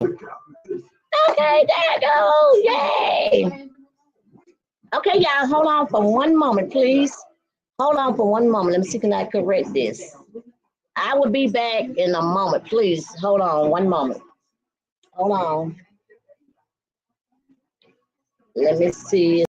Okay, there you go. Yay. Okay, y'all, hold on for one moment, please. Hold on for one moment. Let me see, can I correct this? I will be back in a moment. Please hold on one moment. Hold on. Let me see.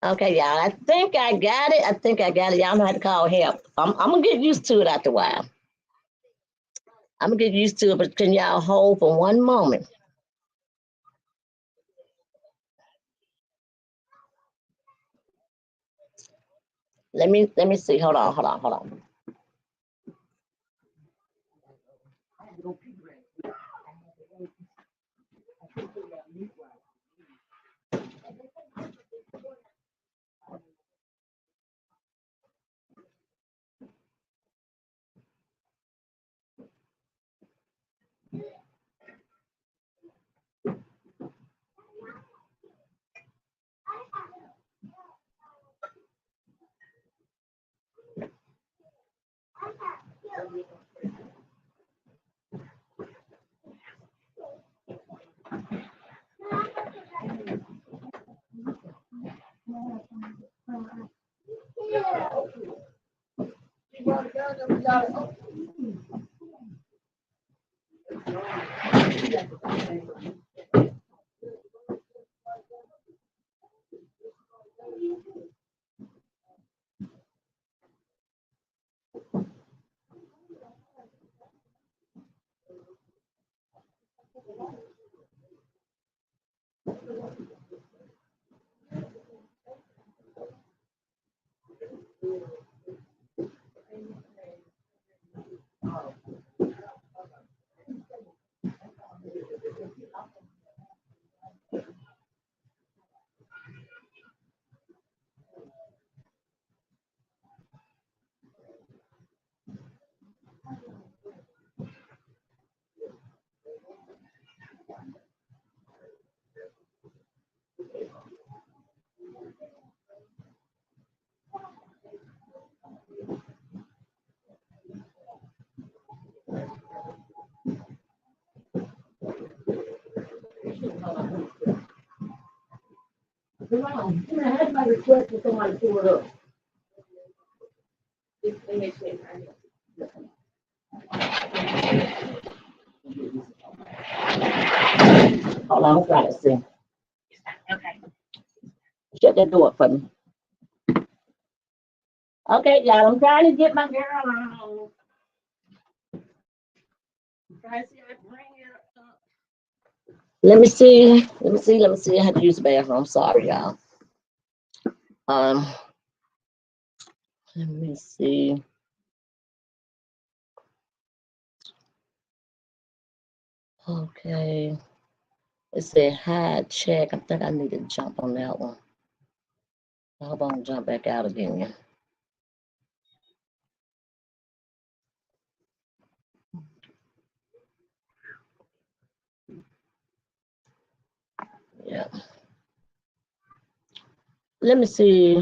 Okay, y'all. I think I got it. I think I got it. Y'all know how to call help. I'm gonna get used to it after a while. I'm gonna get used to it, but can y'all hold for one moment? Let me see. Hold on, hold on, hold on. Come on. I had my request for somebody to pull it up. Hold on, I'm trying to see. Okay. Shut that door for me. Okay, y'all, I'm trying to get my girl on. I'm trying to see if I can bring Let me see. I had to use the bathroom. Sorry, y'all. Um, let me see. Okay. It said hide check. I think I need to jump on that one. Hold on, jump back out again. Yeah. Let me see.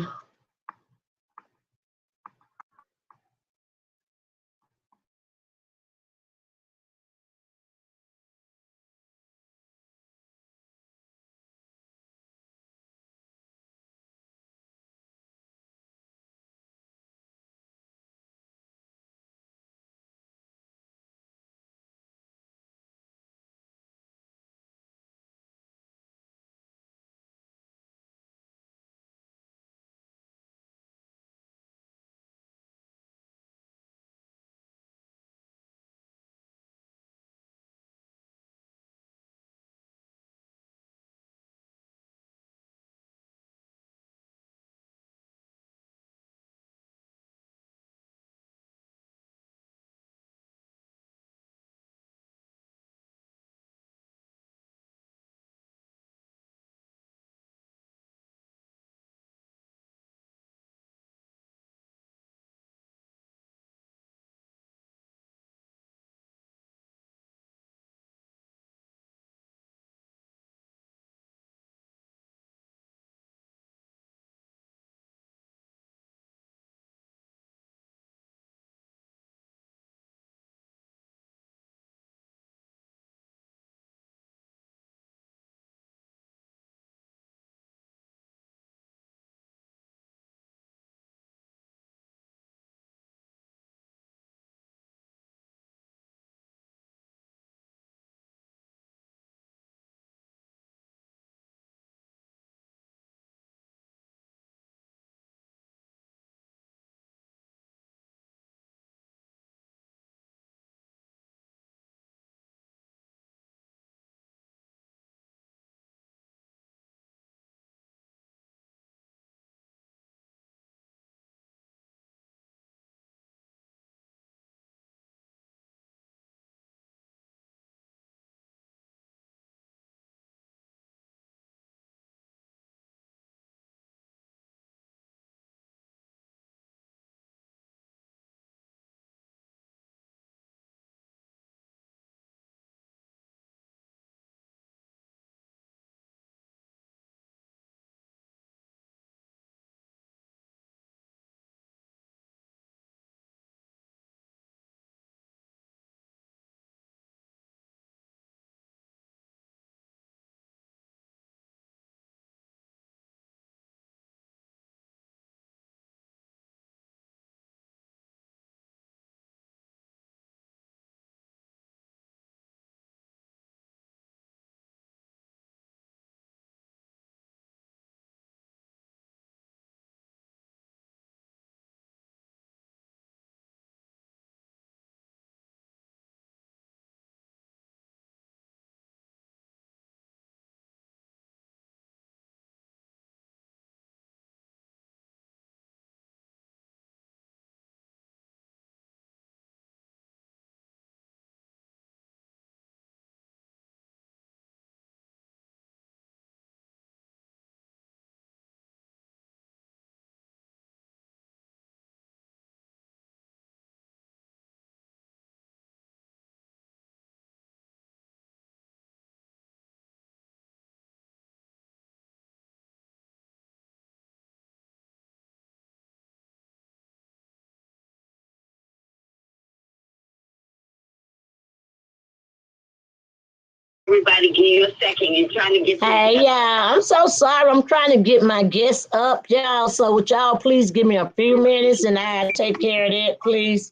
Everybody give you a second. You're trying to get. Hey, yeah, I'm so sorry. I'm trying to get my guests up, y'all. So would y'all please give me a few minutes and I'll take care of that, please?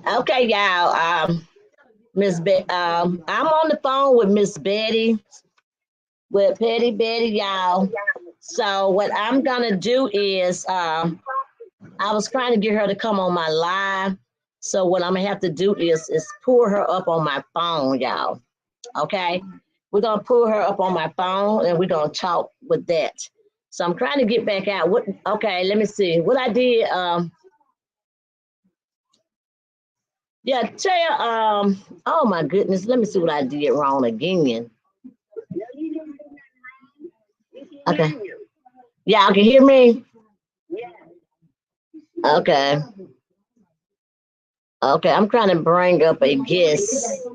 Okay, y'all. I'm on the phone with Miss Betty, with Petty Betty, y'all. So what I'm gonna do is, I was trying to get her to come on my live. So what I'm gonna have to do is pull her up on my phone, y'all. Okay, we're gonna pull her up on my phone and we're gonna talk with that. So I'm trying to get back out. What? Okay, let me see what I did. Yeah, tell. Oh my goodness, let me see what I did wrong again. Okay, y'all can hear me. Okay, okay, I'm trying to bring up a guest.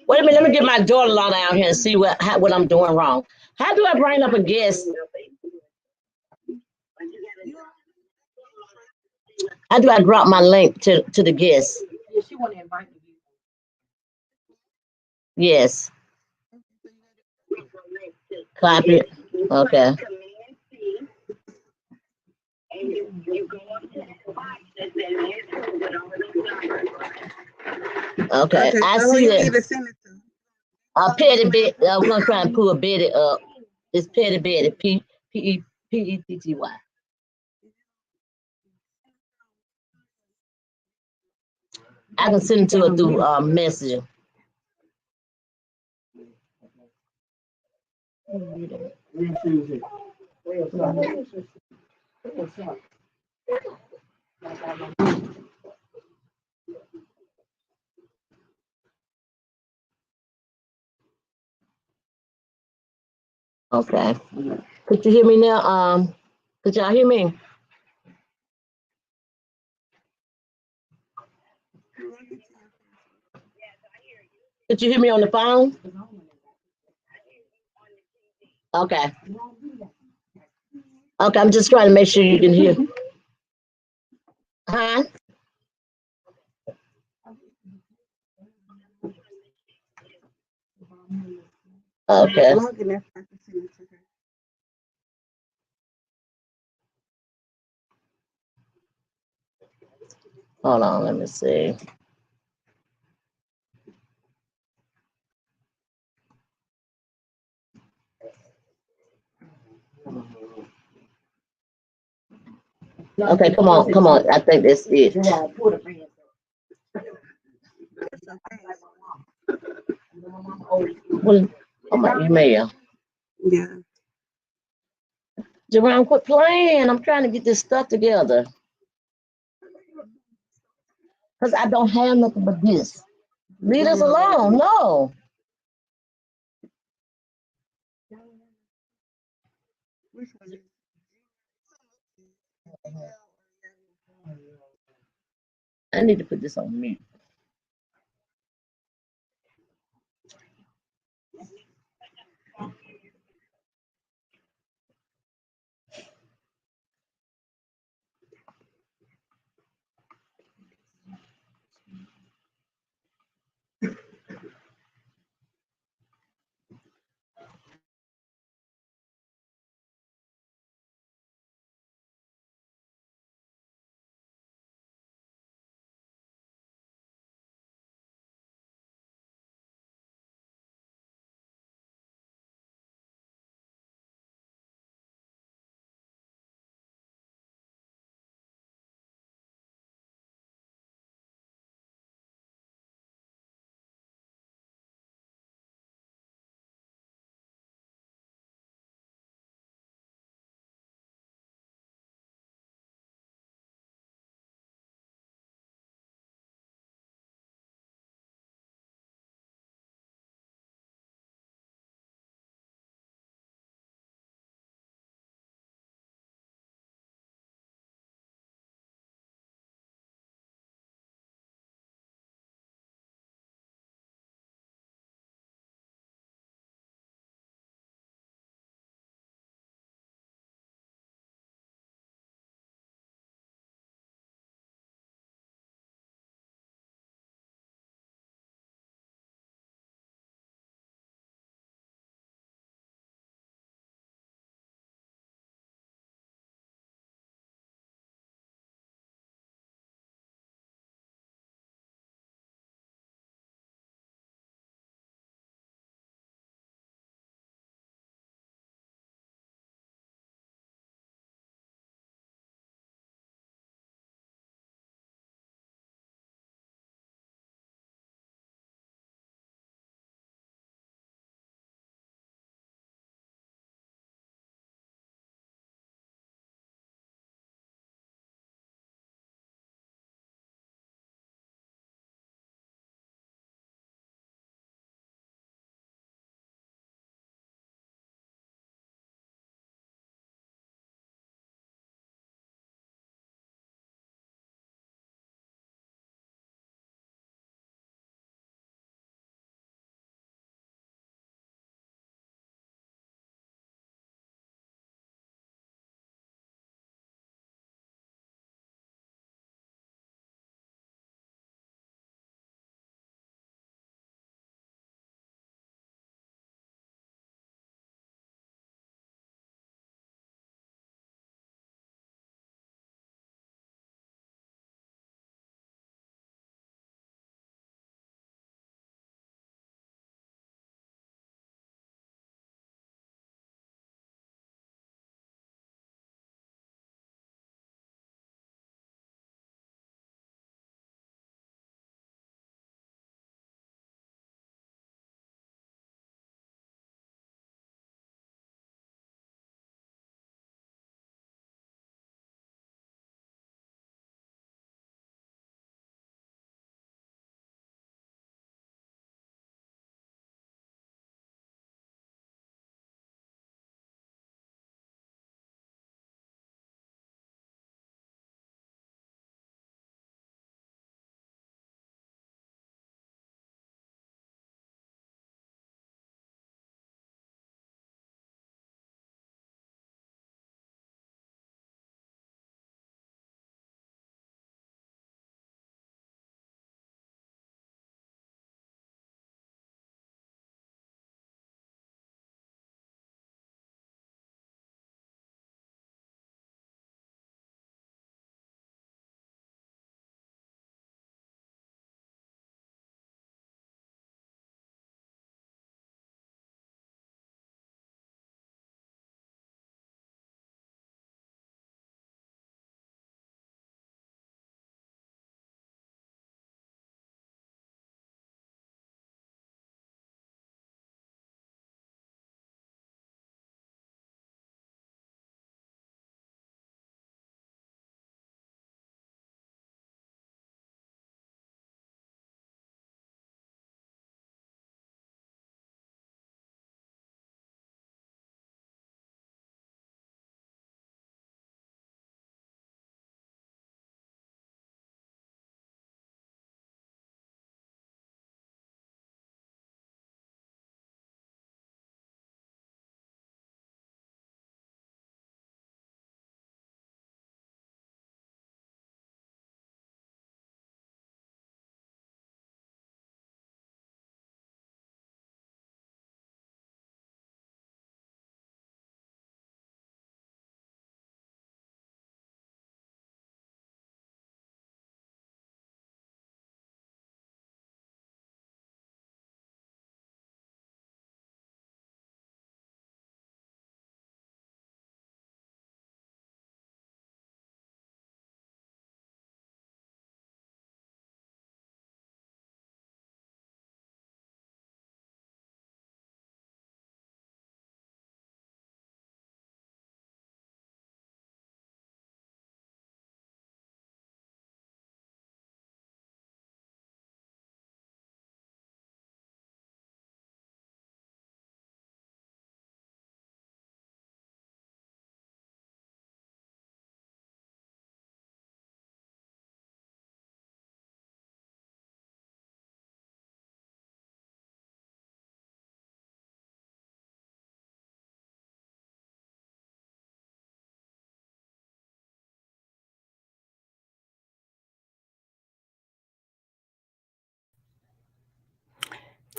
Wait a minute, let me get my daughter-in-law down here and see what I'm doing wrong. How do I bring up a guest? How do I drop my link to the guest? Yes, copy it. Okay. Okay, I so who see you need that. to send it to? Petty Betty. We're gonna try and pull Betty up. It's Petty Betty. Petty. I can send it to her through message. Okay. Could you hear me now? Could y'all hear me? Could you hear me on the phone? Okay. Okay, I'm just trying to make sure you can hear. Huh? Okay. Long enough I can send it to her. Hold on, let me see. Okay, come on, come on. I think that's it. Well, oh my email. Yeah. Jerome, quit playing. I'm trying to get this stuff together. Because I don't have nothing but this. Leave us alone. No. Which one is I need to put this on mute.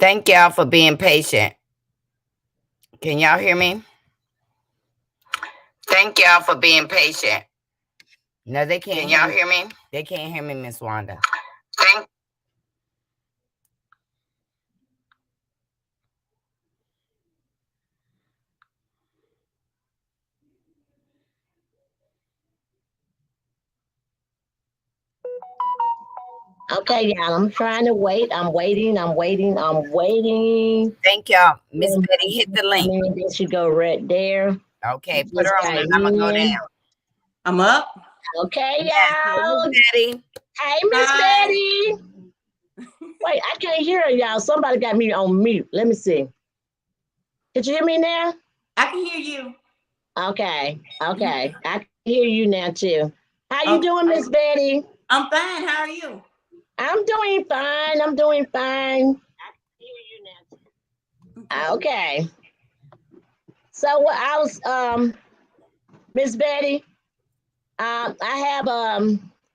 Thank y'all for being patient. Can y'all hear me? Thank y'all for being patient. No, they can't. Can y'all hear me? They can't hear me, Miss Wanda. Thank. Okay, y'all, I'm trying to wait. I'm waiting. Thank y'all. Miss Betty, hit the link. Then she go right there. Okay, put her on and I'm gonna go down. I'm up. Okay, Yes, y'all. Miss Betty. Hey, Miss Hi. Betty. Wait, I can't hear y'all. Somebody got me on mute. Let me see. Did you hear me now? I can hear you. Okay. I can hear you now too. How you Okay. doing, Miss Betty? I'm fine. How are you? I'm doing fine. I can hear you now too. Okay. So what I was Miss Betty, I have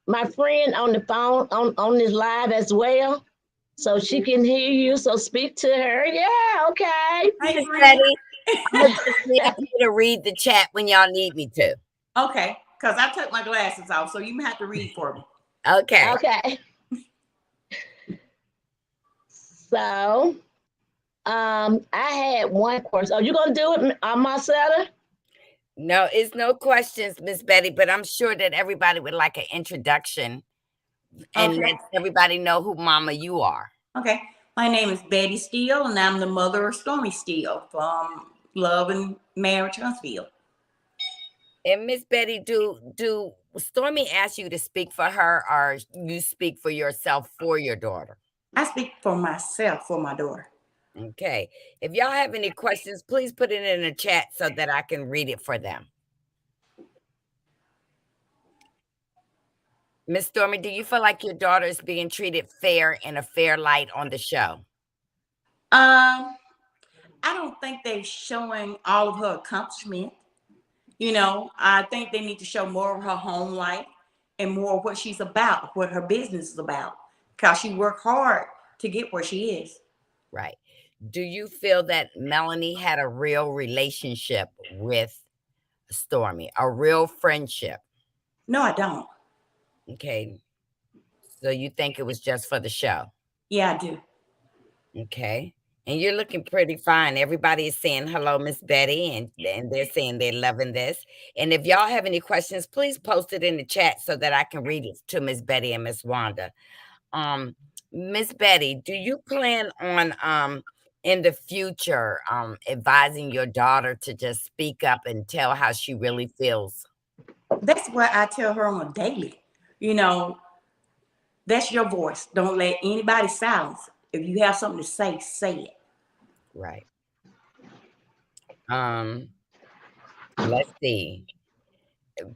my friend on the phone on this live as well. So she can hear you. So speak to her. Yeah, okay. Hey, Miss friend. Betty, I'm gonna just need you to read the chat when y'all need me to. Okay, because I took my glasses off, so you have to read for me. Okay. Okay. So I had one course. Are you gonna do it, Marcella? No, it's no questions, Miss Betty, but I'm sure that everybody would like an introduction and Okay. let everybody know who Mama you are. Okay. My name is Betty Steele, and I'm the mother of Stormy Steele from Love and Marriage Huntsville. And Miss Betty, do Stormy ask you to speak for her, or you speak for yourself for your daughter? I speak for myself, for my daughter. Okay. If y'all have any questions, please put it in the chat so that I can read it for them. Miss Stormy, do you feel like your daughter is being treated fair in a fair light on the show? I don't think they're showing all of her accomplishment. You know, I think they need to show more of her home life and more of what she's about, what her business is about, because she worked hard to get where she is. Right. Do you feel that Melanie had a real relationship with Stormy, a real friendship? No, I don't. Okay. So you think it was just for the show? Yeah, I do. Okay. And you're looking pretty fine. Everybody is saying hello, Miss Betty, and they're saying they're loving this. And if y'all have any questions, please post it in the chat so that I can read it to Miss Betty and Miss Wanda. Miss Betty, do you plan on in the future advising your daughter to just speak up and tell how she really feels? That's what I tell her on a daily. You know, that's your voice. Don't let anybody silence. If you have something to say it. Right. Let's see.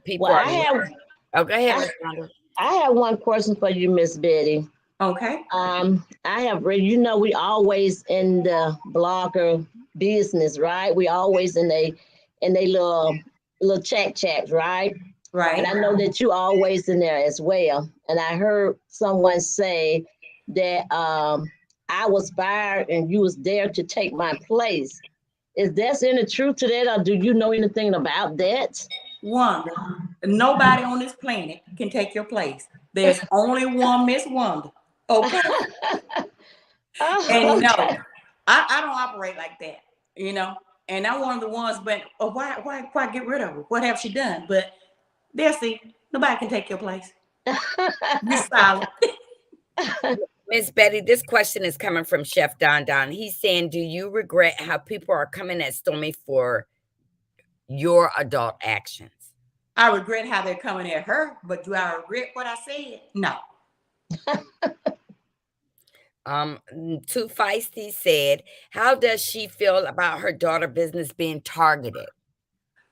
People Well, are. Oh, go ahead, Miss Wanda. I have one question for you, Miss Betty. Okay. I have read, we always in the blogger business, right? We always in they little chats, right? Right. And I know that you always in there as well. And I heard someone say that I was fired and you was there to take my place. Is there any truth to that, or do you know anything about that? Wanda. Nobody on this planet can take your place. There's only one Miss Wanda. Okay. And no, Okay. I don't operate like that, you know. And I'm one of the ones, but why get rid of her? What have she done? But they'll see. Nobody can take your place. Be silent. Miss Betty, this question is coming from Chef Don Don. He's saying, do you regret how people are coming at Stormy for your adult actions? I regret how they're coming at her, but do I regret what I said? No. Too Feisty said, how does she feel about her daughter business being targeted?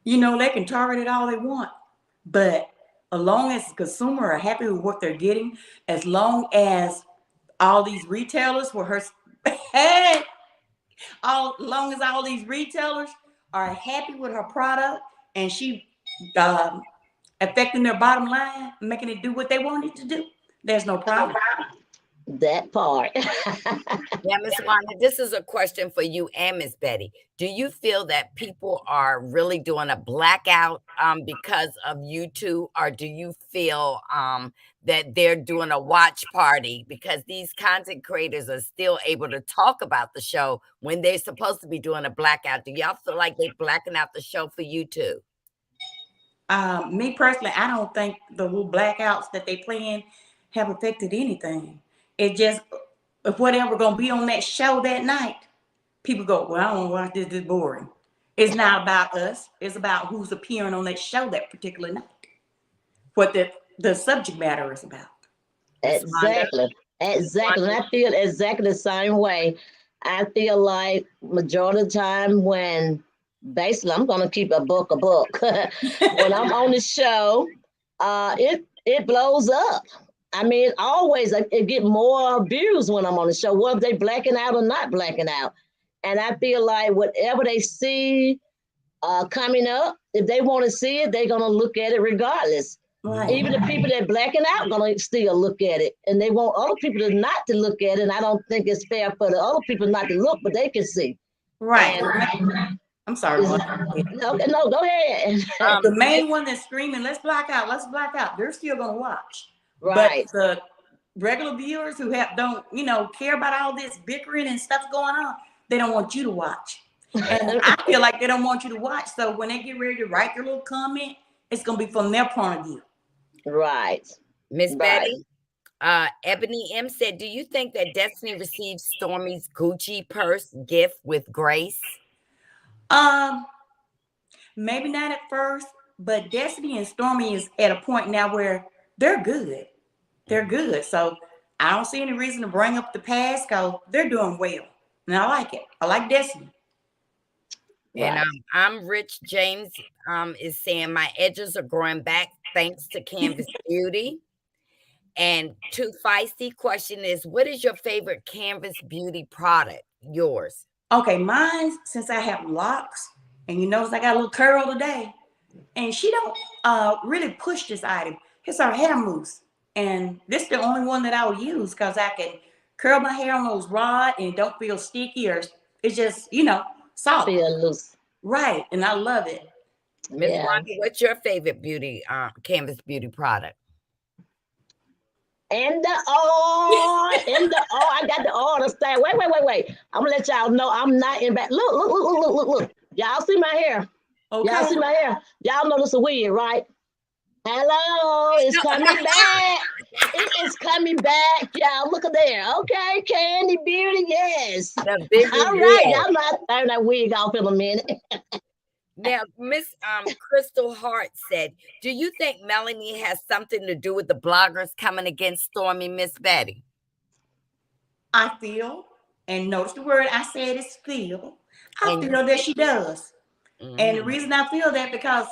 You know, they can target it all they want, but as long as the consumer are happy with what they're getting, as long as all these retailers were her, hey, long as all these retailers are happy with her product and she affecting their bottom line, making it do what they want it to do, there's no problem. That part. Yeah, Miss Wanda, this is a question for you and Miss Betty. Do you feel that people are really doing a blackout because of you two, or do you feel that they're doing a watch party because these content creators are still able to talk about the show when they're supposed to be doing a blackout? Do y'all feel like they're blacking out the show for you too? Me personally, I don't think the little blackouts that they plan have affected anything. It just, if whatever gonna be on that show that night, people go, well, I don't watch this. This is boring. It's not about us. It's about who's appearing on that show that particular night. What the subject matter is about. Miss Wanda? Exactly. Exactly. And I feel exactly the same way. I feel like majority of the time when basically I'm gonna keep a book. When I'm on the show, it blows up. I mean, always it get more views when I'm on the show, whether they blacking out or not blacking out. And I feel like whatever they see coming up, if they want to see it, they're gonna look at it regardless. Right. Even the people that blacking out gonna still look at it, and they want other people to not to look at it. And I don't think it's fair for the other people not to look, but they can see. Right. And I'm sorry. no, go ahead. The main one that's screaming, let's black out, they're still gonna watch. Right. But the regular viewers who don't, care about all this bickering and stuff going on, they don't want you to watch. And I feel like they don't want you to watch. So when they get ready to write their little comment, it's gonna be from their point of view. Right. Miss Right. Betty, Ebony M said, do you think that Destiny received Stormy's Gucci purse gift with grace? Maybe not at first, but Destiny and Stormy is at a point now where they're good. They're good. So I don't see any reason to bring up the past because they're doing well. And I like it. I like Destiny. And Right. I'm Rich James is saying my edges are growing back thanks to Canvas Beauty. And Too Feisty question is, what is your favorite Canvas Beauty product? Yours. Okay, mine, since I have locks, and you notice I got a little curl today, and she don't really push this item. It's our hair mousse. And this is the only one that I will use because I can curl my hair on those rods and it don't feel sticky or it's just, soft. Feel loose. Right. And I love it. Miss Yeah. Wanda, what's your favorite beauty Canvas Beauty product? And the I got the oil to stay. Wait. I'm gonna let y'all know I'm not in back. Look. Y'all see my hair? Okay. Y'all see my hair? Y'all know this is weird, right? Hello, it's coming back. It is coming back, y'all. Look at there. Okay, Candy Beauty, yes. The big All right, y'all not turn that wig off in a minute. Now, Miss Crystal Hart said, do you think Melanie has something to do with the bloggers coming against Stormy, Miss Betty? I feel, and notice the word I said is feel. I feel that she does. Mm-hmm. And the reason I feel that because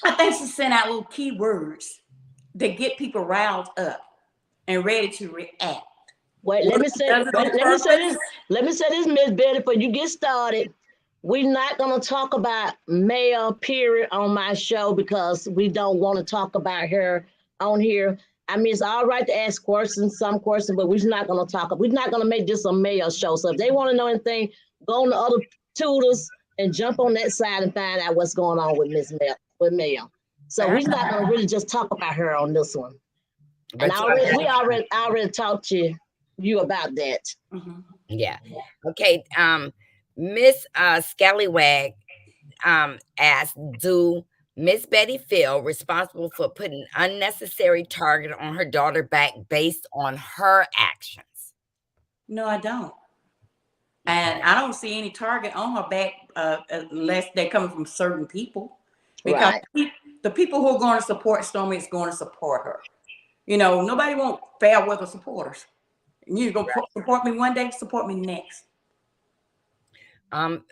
I think she sent out little keywords that get people riled up and ready to react. Wait, let me say this, Miss Betty, before you get started. We're not gonna talk about male period on my show because we don't want to talk about her on here. I mean, it's all right to ask some questions, but we're not gonna make this a male show. So if they want to know anything, go on the other tutors and jump on that side and find out what's going on with Mel. So we're not gonna really just talk about her on this one. And we already talked to you about that. Mm-hmm. Yeah. Okay. Miss Scallywag asked, do Miss Betty feel responsible for putting unnecessary target on her daughter back based on her actions? No, I don't. And I don't see any target on her back unless they're coming from certain people. Because the people who are going to support Stormy is going to support her. Nobody wants fair weather supporters. You're going to support me one day, support me next.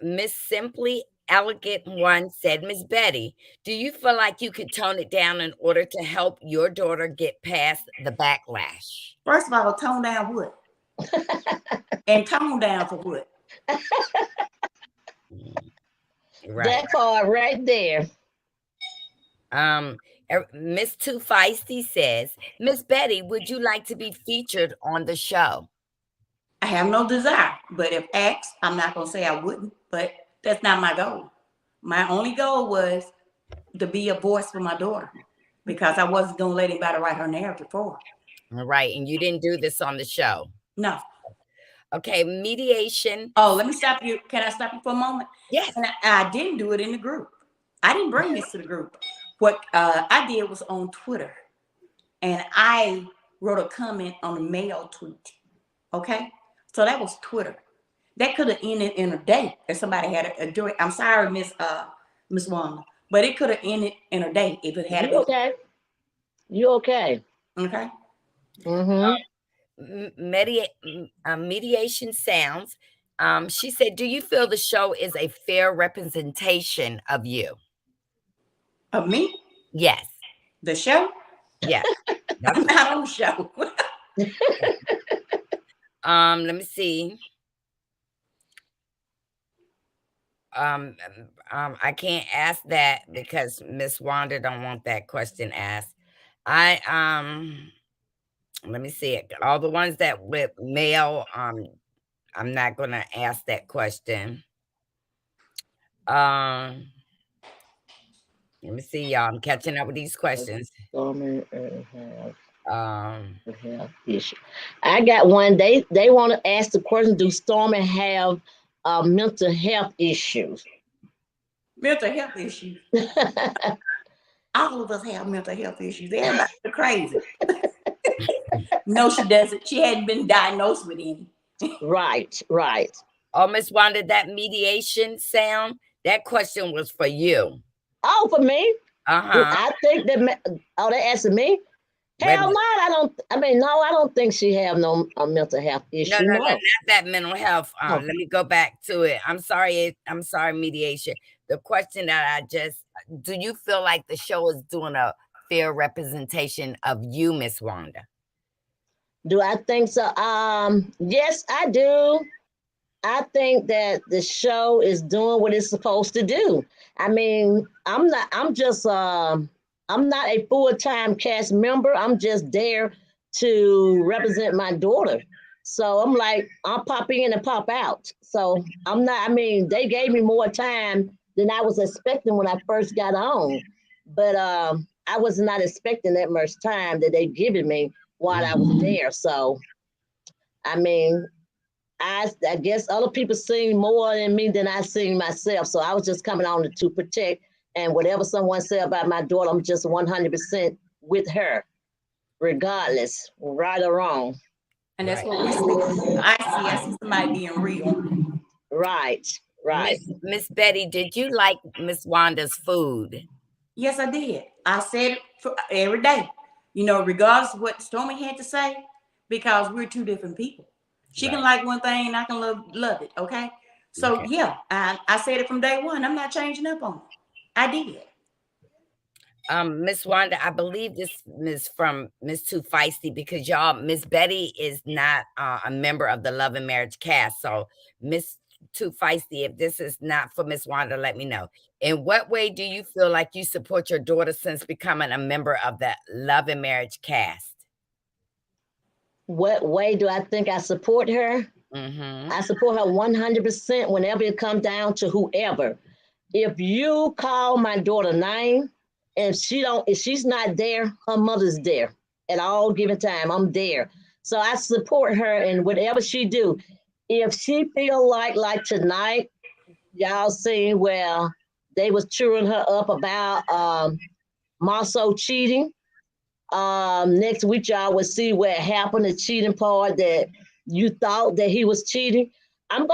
Miss Simply Elegant One said, Miss Betty, do you feel like you could tone it down in order to help your daughter get past the backlash? First of all, tone down what? And tone down for what? Right. That part right there. Miss Too Feisty says, Miss Betty, would you like to be featured on the show? I have no desire, but if asked, I'm not gonna say I wouldn't, but that's not my goal. My only goal was to be a voice for my daughter because I wasn't gonna let anybody write her narrative for her. All right, and you didn't do this on the show. No. Okay, mediation. Oh, let me stop you. Can I stop you for a moment? Yes. And I didn't do it in the group. I didn't bring this to the group. What I did was on Twitter, and I wrote a comment on a mail tweet. Okay, so that was Twitter. That could have ended in a day if somebody had a joy. I'm sorry, Miss Wanda, but it could have ended in a day if it had You been. okay? You okay? Okay. Mediation sounds. She said, do you feel the show is a fair representation of you? Of me? Yes. The show? Yes. I'm not on the show. Let me see. I can't ask that because Miss Wanda don't want that question asked. Let me see it. All the ones that with mail, I'm not gonna ask that question. Let me see, y'all. I'm catching up with these questions. Issue. I got one. They want to ask the question: do Stormy have mental health issues? Mental health issues. All of us have mental health issues. Everybody's crazy. No, she doesn't. She hadn't been diagnosed with any. Right. Oh, Miss Wanda, that mediation sound, that question was for you. Oh, for me? Uh-huh. I think that. Oh, they asking me? Hell no, I don't. I mean, no, I don't think she have no mental health issue. No, not that mental health. Let me go back to it. I'm sorry, mediation. The question that do you feel like the show is doing a fair representation of you, Miss Wanda? Do I think so? Yes, I do. I think that the show is doing what it's supposed to do. I mean, I'm not a full-time cast member. I'm just there to represent my daughter. So I'm like, I'll pop in and pop out. So they gave me more time than I was expecting when I first got on. But I was not expecting that much time that they given me while I was there. So, I mean, I guess other people sing more in me than I sing myself. So I was just coming on to protect. And whatever someone said about my daughter, I'm just 100% with her, regardless, right or wrong. And that's what we see. I see somebody being real. Right. Miss Betty, did you like Miss Wanda's food? Yes, I did. I said it for every day. Regardless of what Stormy had to say, because we're two different people. She can like one thing and I can love it, okay? So, yeah, I said it from day one. I'm not changing up on it. I did. Miss Wanda, I believe this is from Miss Too Feisty because y'all, Miss Betty is not a member of the Love and Marriage cast. So, Miss Too Feisty, if this is not for Miss Wanda, let me know. In what way do you feel like you support your daughter since becoming a member of the Love and Marriage cast? What way do I think I support her? I support her 100% whenever it comes down to whoever. If you call my daughter name, if she's not there, her mother's there at all given time. I'm there. So I support her in whatever she do. If she feel like tonight, y'all seen where they was cheering her up about Marceau cheating. Next week y'all will see where it happened, the cheating part that you thought that he was cheating. I'm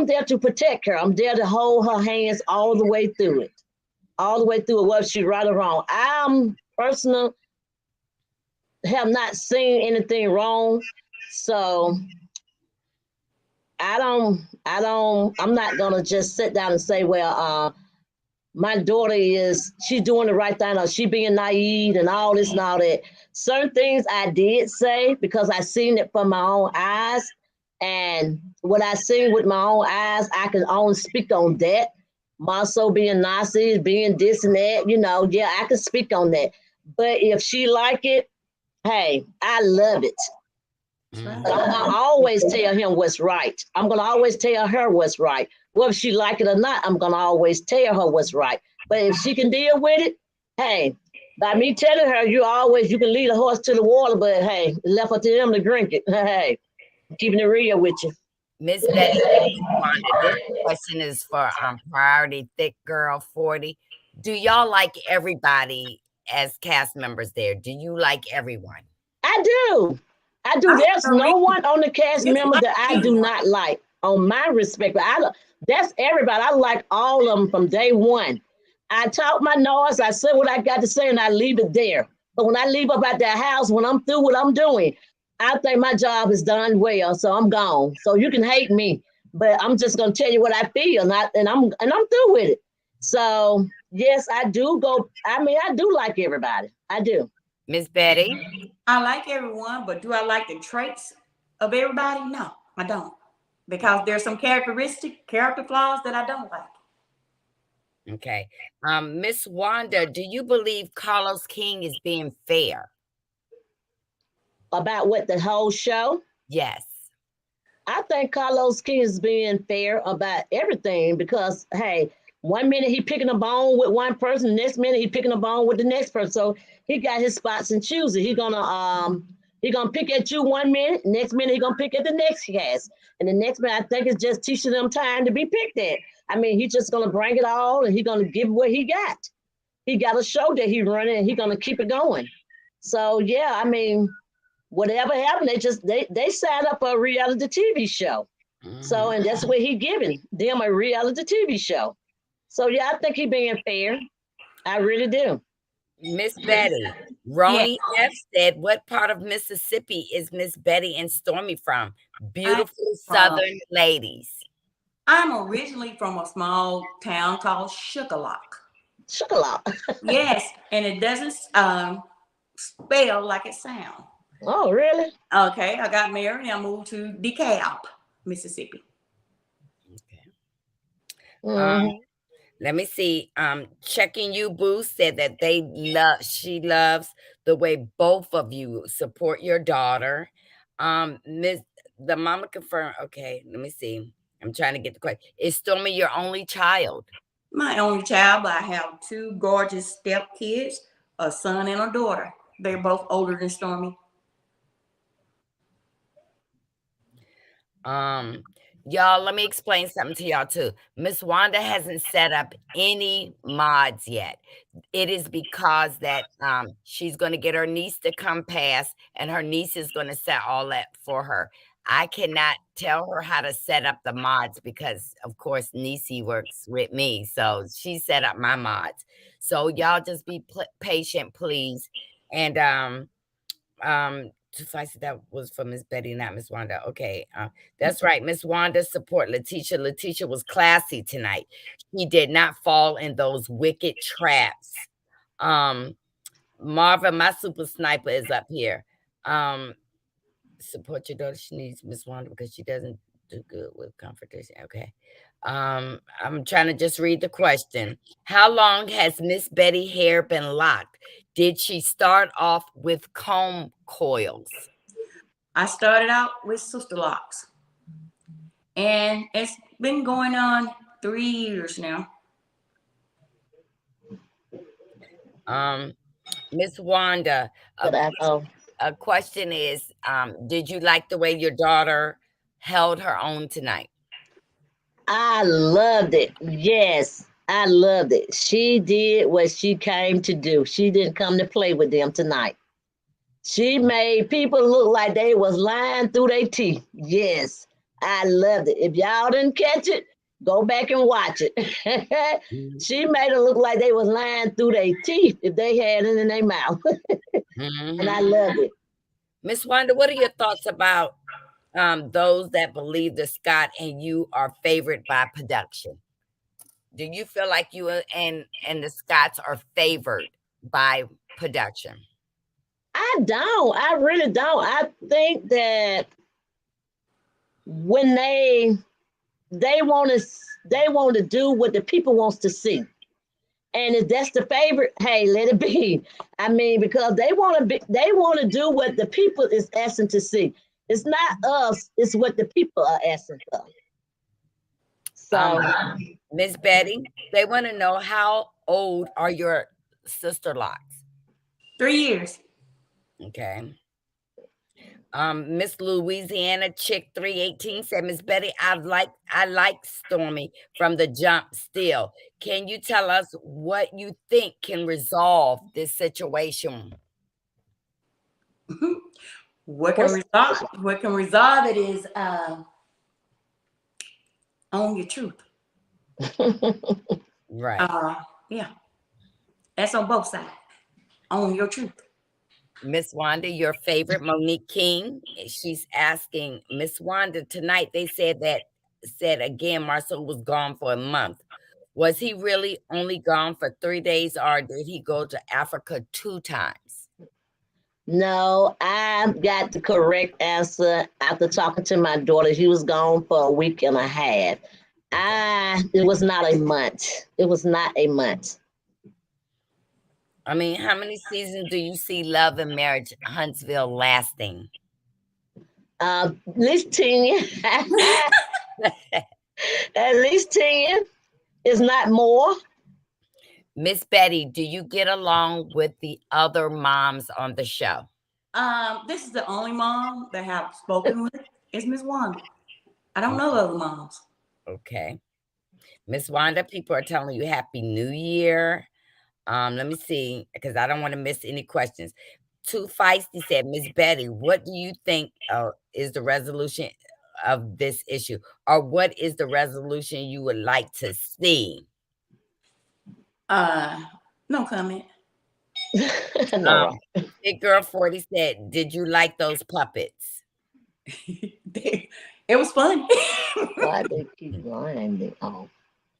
there to protect her. I'm there to hold her hands all the way through it. All the way through it, whether she's right or wrong. I'm personal, have not seen anything wrong. So I'm not gonna just sit down and say, well, my daughter she's doing the right thing, or she being naive and all this and all that. Certain things I did say because I seen it from my own eyes. And what I seen with my own eyes, I can only speak on that. Marceau being Nazi, being this and that, I can speak on that. But if she like it, hey, I love it. That's right. But I'm gonna always tell him what's right. I'm gonna always tell her what's right. Whether she like it or not, I'm gonna always tell her what's right. But if she can deal with it, hey, by me telling her you can lead a horse to the water, but hey, left up to them to drink it. Hey, keeping it real with you. Miss Betty and Miss Wanda, this question is for Priority Thick Girl 40. Do y'all like everybody as cast members there? Do you like everyone? I do. I do. I There's have no no reason one on the cast to member dislike that I do anyone. not like. On my respect, but that's everybody. I like all of them from day one. I talk my noise. I say what I got to say, and I leave it there. But when I leave up at that house, when I'm through what I'm doing, I think my job is done well. So I'm gone. So you can hate me, but I'm just gonna tell you what I feel, and I'm through with it. So yes, I do go. I mean, I do like everybody. I do. Miss Betty? I like everyone, but do I like the traits of everybody? No, I don't. Because there's some character flaws that I don't like. Okay. Miss Wanda, do you believe Carlos King is being fair? About what the whole show. Yes. I think Carlos King is being fair about everything because hey, one minute he picking a bone with one person, next minute he picking a bone with the next person. So he got his spots and choosing. He gonna pick at you one minute, next minute he gonna pick at the next cast. And the next minute I think it's just teaching them time to be picked at. I mean, he's just gonna bring it all and he gonna give what he got. He got a show that he running and he gonna keep it going. So yeah, I mean, whatever happened, they set up a reality TV show. So, and that's what he giving them, a reality TV show. So yeah, I think he being fair. I really do. Miss Betty, Yeah, Ronnie F said, what part of Mississippi is Miss Betty and Stormy from? I'm Beautiful from. Southern ladies. I'm originally from a small town called Sugarlock. Chocolate. Yes, and it doesn't spell like it sounds. Oh, really? Okay, I got married and I moved to DeKalb, Mississippi. Okay. Mm-hmm. Let me see. Checking You Boo said that she loves the way both of you support your daughter. Miss the mama confirmed. Okay, let me see. I'm trying to get the question. Is Stormy your only child? My only child, but I have two gorgeous step kids, a son and a daughter. They're both older than Stormy. Y'all, let me explain something to y'all too. Miss Wanda hasn't set up any mods yet. It is because that she's going to get her niece to come past, and her niece is going to set all that for her. I cannot tell her how to set up the mods because, of course, Niecy works with me, so she set up my mods. So y'all just be patient, please, and suffice it, that was for Miss Betty, not Miss Wanda. Okay, that's right. Miss Wanda support Letitia. Letitia was classy tonight. She did not fall in those wicked traps. Marva, my super sniper, is up here. Support your daughter. She needs Miss Wanda because she doesn't do good with confrontation. Okay. I'm trying to just read the question. How long has Miss Betty hair been locked? Did she start off with comb coils? I started out with sister locks, and it's been going on 3 years now. Miss Wanda, But I know. a question is, did you like the way your daughter held her own tonight? I loved it. Yes, I loved it. She did what she came to do. She didn't come to play with them tonight. She made people look like they was lying through their teeth. Yes, I loved it. If y'all didn't catch it, go back and watch it. She made it look like they was lying through their teeth if they had it in their mouth. And I loved it. Miss Wanda, what are your thoughts about those that believe that Scott and you are favored by production? Do you feel like you and the Scotts are favored by production? I don't. I really don't. I think that when they want to do what the people wants to see. And if that's the favorite, hey, let it be. I mean, because they want to do what the people is asking to see. It's not us, it's what the people are asking for. So Miss Betty, they want to know how old are your sister locks? 3 years. Okay. Miss Louisiana Chick 318 said, Miss Betty, I like Stormy from the jump still. Can you tell us what you think can resolve this situation? What what's can resolve it is own your truth. Right. Yeah. That's on both sides. Own your truth. Miss Wanda, your favorite, Monique King. She's asking Miss Wanda tonight. They said again Marcel was gone for a month. Was he really only gone for 3 days, or did he go to Africa 2 times? No, I got the correct answer after talking to my daughter. He was gone for a week and a half. It was not a month. It was not a month. I mean, how many seasons do you see Love and Marriage Huntsville lasting? At least 10. At least 10, is not more. Miss Betty, do you get along with the other moms on the show? This is the only mom that I have spoken with is Miss Wanda. I don't know the other moms. Okay. Miss Wanda, people are telling you Happy New Year. Let me see, because I don't want to miss any questions. Too Feisty said, Miss Betty, what do you think is the resolution of this issue? Or what is the resolution you would like to see? No comment. No. Big Girl 40 said, did you like those puppets? It was funny. Why they keep lying? Oh.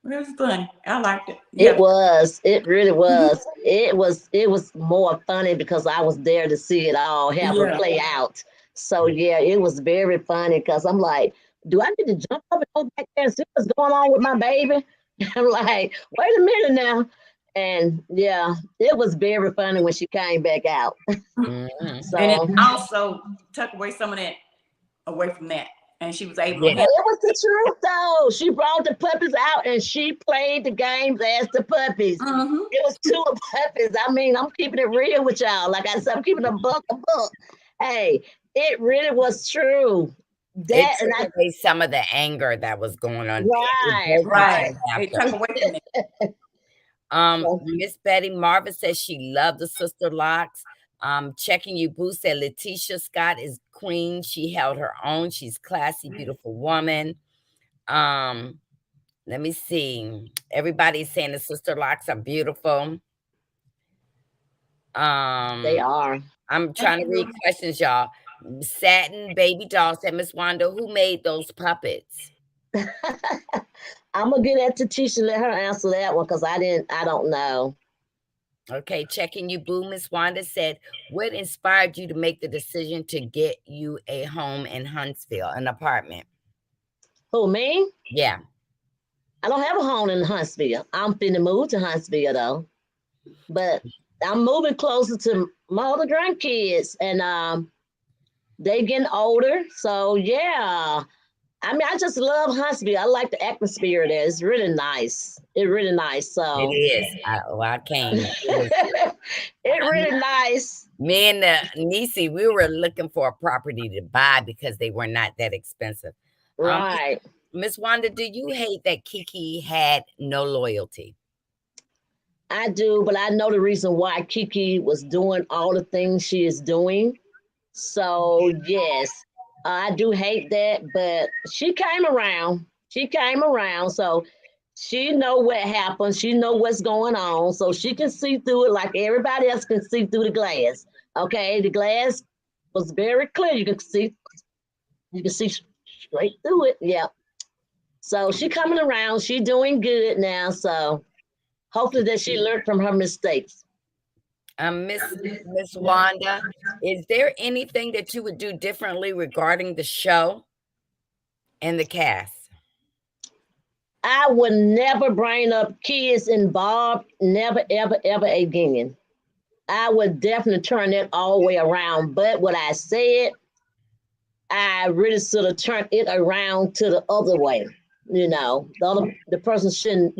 It was funny. I liked it. Yeah. It was. It really was. It was more funny because I was there to see it all have it play out. So yeah, it was very funny because I'm like, do I need to jump up and go back there and see what's going on with my baby? I'm like, wait a minute now. And yeah, it was very funny when she came back out. Mm-hmm. So and it also took away some of that away from that. And she was able to it was the truth though. She brought the puppies out and she played the games as the puppies. It was 2 puppies. I mean, I'm keeping it real with y'all. Like I said, I'm keeping a book. Hey, it really was true. It took away some of the anger that was going on. Right. It took away from it. Miss Betty Marvin says she loved the Sister Locks. Checking you, Boo said Letitia Scott is queen. She held her own. She's classy, beautiful woman. Let me see. Everybody's saying the Sister Locks are beautiful. They are. I'm trying to read questions, y'all. Satin Baby Doll said, Miss Wanda, who made those puppets? I'm gonna get that to Tisha, let her answer that one because I don't know. Okay, checking you, Boo. Miss Wanda said, what inspired you to make the decision to get you a home in Huntsville, an apartment? Who, me? Yeah. I don't have a home in Huntsville. I'm finna move to Huntsville though. But I'm moving closer to my other grandkids and they getting older. So yeah. I mean, I just love Huntsville. I like the atmosphere there. It's really nice. It's really nice. So it is. I came. It's really nice. Me and Nisi, we were looking for a property to buy because they were not that expensive. Right. Miss Wanda, do you hate that Kiki had no loyalty? I do, but I know the reason why Kiki was doing all the things she is doing. So yes, I do hate that, but she came around. She came around, so she know what happened. She know what's going on, so she can see through it like everybody else can see through the glass. Okay, the glass was very clear. You can see straight through it. Yeah. So she coming around. She doing good now. So hopefully that she learned from her mistakes. Miss Wanda, is there anything that you would do differently regarding the show and the cast? I I would never bring up kids involved, never, ever, ever again. I would definitely turn it all the way around. But what I said, I really sort of turned it around to the other way. The person shouldn't,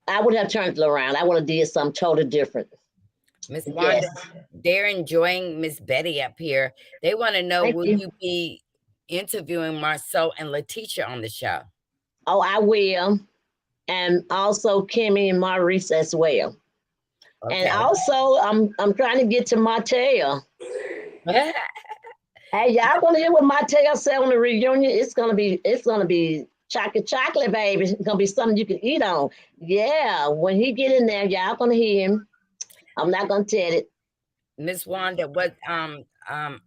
I would have turned it around. I would have did something totally different. Miss Wanda, Yes. they're enjoying Miss Betty up here. They want to know, Thank will you. you be interviewing Marceau and Letitia on the show? Oh, I will. And also Kimmy and Maurice as well. And Okay. also I'm trying to get to Martell. Hey, y'all gonna hear what Martell said on the reunion? It's gonna be chocolate, baby. It's gonna be something you can eat on. Yeah, when he get in there, y'all gonna hear him. I'm not gonna tell it. Miss Wanda,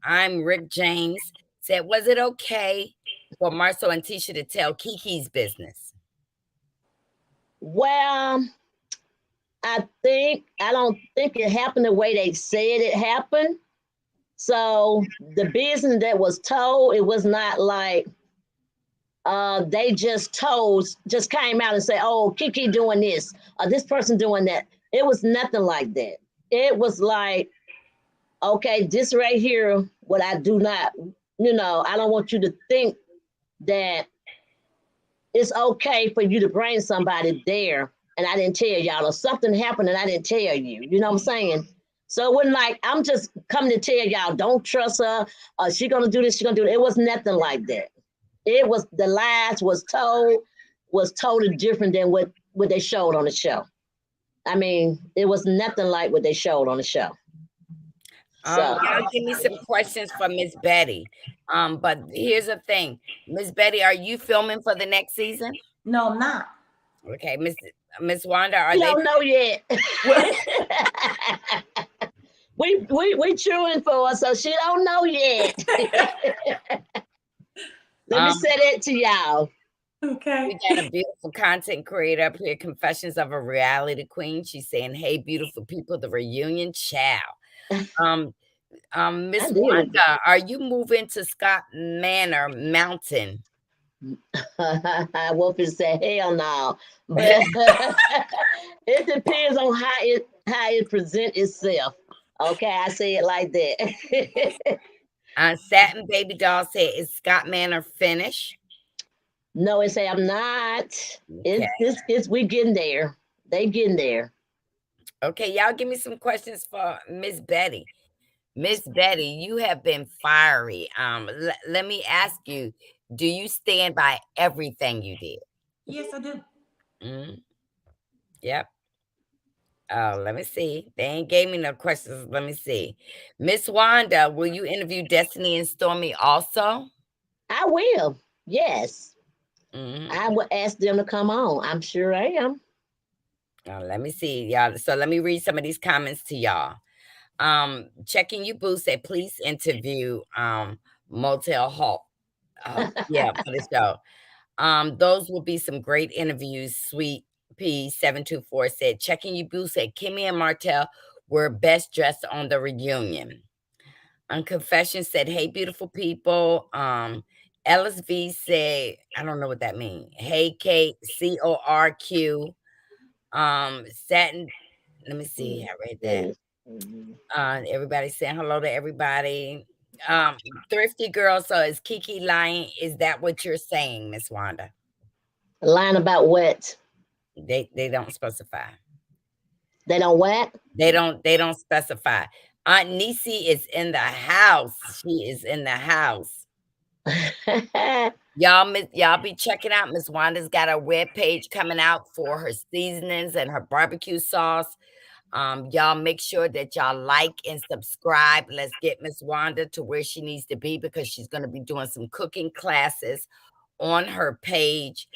I'm Rick James said, was it okay for Marceau and Tisha to tell Kiki's business? Well, I don't think it happened the way they said it happened. So the business that was told, it was not like they just came out and say, oh, Kiki doing this, or this person doing that. It was nothing like that. It was like, okay, this right here, what I do not, I don't want you to think that it's okay for you to bring somebody there and I didn't tell y'all, or something happened and I didn't tell you. You know what I'm saying? So it wasn't like I'm just coming to tell y'all, don't trust her, or she gonna do this, she gonna do it. It was nothing like that. It was, the lies was totally different than what they showed on the show. I mean, it was nothing like what they showed on the show. So Y'all give me some questions for Miss Betty. But here's the thing, Miss Betty, are you filming for the next season? No, I'm not. Okay, Miss Wanda, are we they? don't know yet. Well, we cheering for her, so she don't know yet. Let me say that to y'all. okay. We got a beautiful content creator up here, Confessions of a Reality Queen. She's saying, hey, beautiful people, the reunion chow. Miss Wanda, are you moving to Scott Manor Mountain? Wolfie said, hell no. But it depends on how it presents itself. Okay, I say it like that. Satin Baby Doll said, is Scott Manor finished? No, it say I'm not. Okay. It's we getting there. They getting there. Okay, y'all give me some questions for Miss Betty. Miss Betty, you have been fiery. Let me ask you, do you stand by everything you did? Yes, I do. Mm, yep. Oh, let me see. They ain't gave me no questions. Let me see. Miss Wanda, will you interview Destiny and Stormy also? I will. Yes. Mhm. I would ask them to come on. I'm sure I am. Let me see, y'all. So let me read some of these comments to y'all. Checking you boo said, please interview Motel Hawk. Yeah, for the show. Those will be some great interviews. Sweet P724 said, checking you boo said, Kimmy and Martell were best dressed on the reunion. Confession said, hey, beautiful people. Ellis V said, I don't know what that means. Hey, Kate, CORQ. Satin, let me see. I read that. Everybody saying hello to everybody. Thrifty girl. So is Kiki lying? Is that what you're saying, Miss Wanda? Lying about what? They don't specify. They don't what? They don't specify. Aunt Nisi is in the house. She is in the house. Y'all be checking out. Miss Wanda's got a web page coming out for her seasonings and her barbecue sauce. Y'all make sure that y'all like and subscribe. Let's get Miss Wanda to where she needs to be, because she's going to be doing some cooking classes on her page.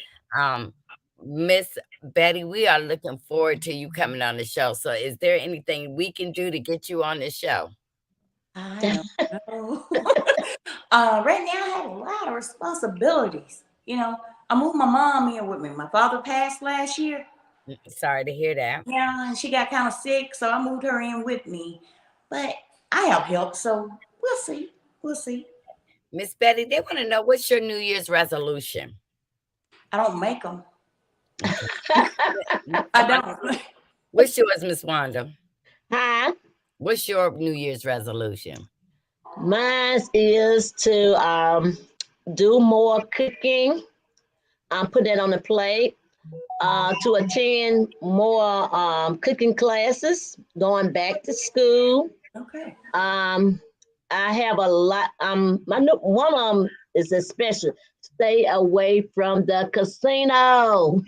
Miss Betty, we are looking forward to you coming on the show. So is there anything we can do to get you on the show? I don't know. Right now, I have a lot of responsibilities. I moved my mom in with me. My father passed last year. Sorry to hear that. Yeah, and she got kind of sick, so I moved her in with me. But I have help, so we'll see. We'll see. Miss Betty, they want to know, what's your New Year's resolution? I don't make them. Okay. I don't. What's yours, Miss Wanda? Hi. What's your New Year's resolution? Mine is to do more cooking. Put that on the plate. To attend more cooking classes, going back to school. Okay. I have a lot. One of them is especially stay away from the casino.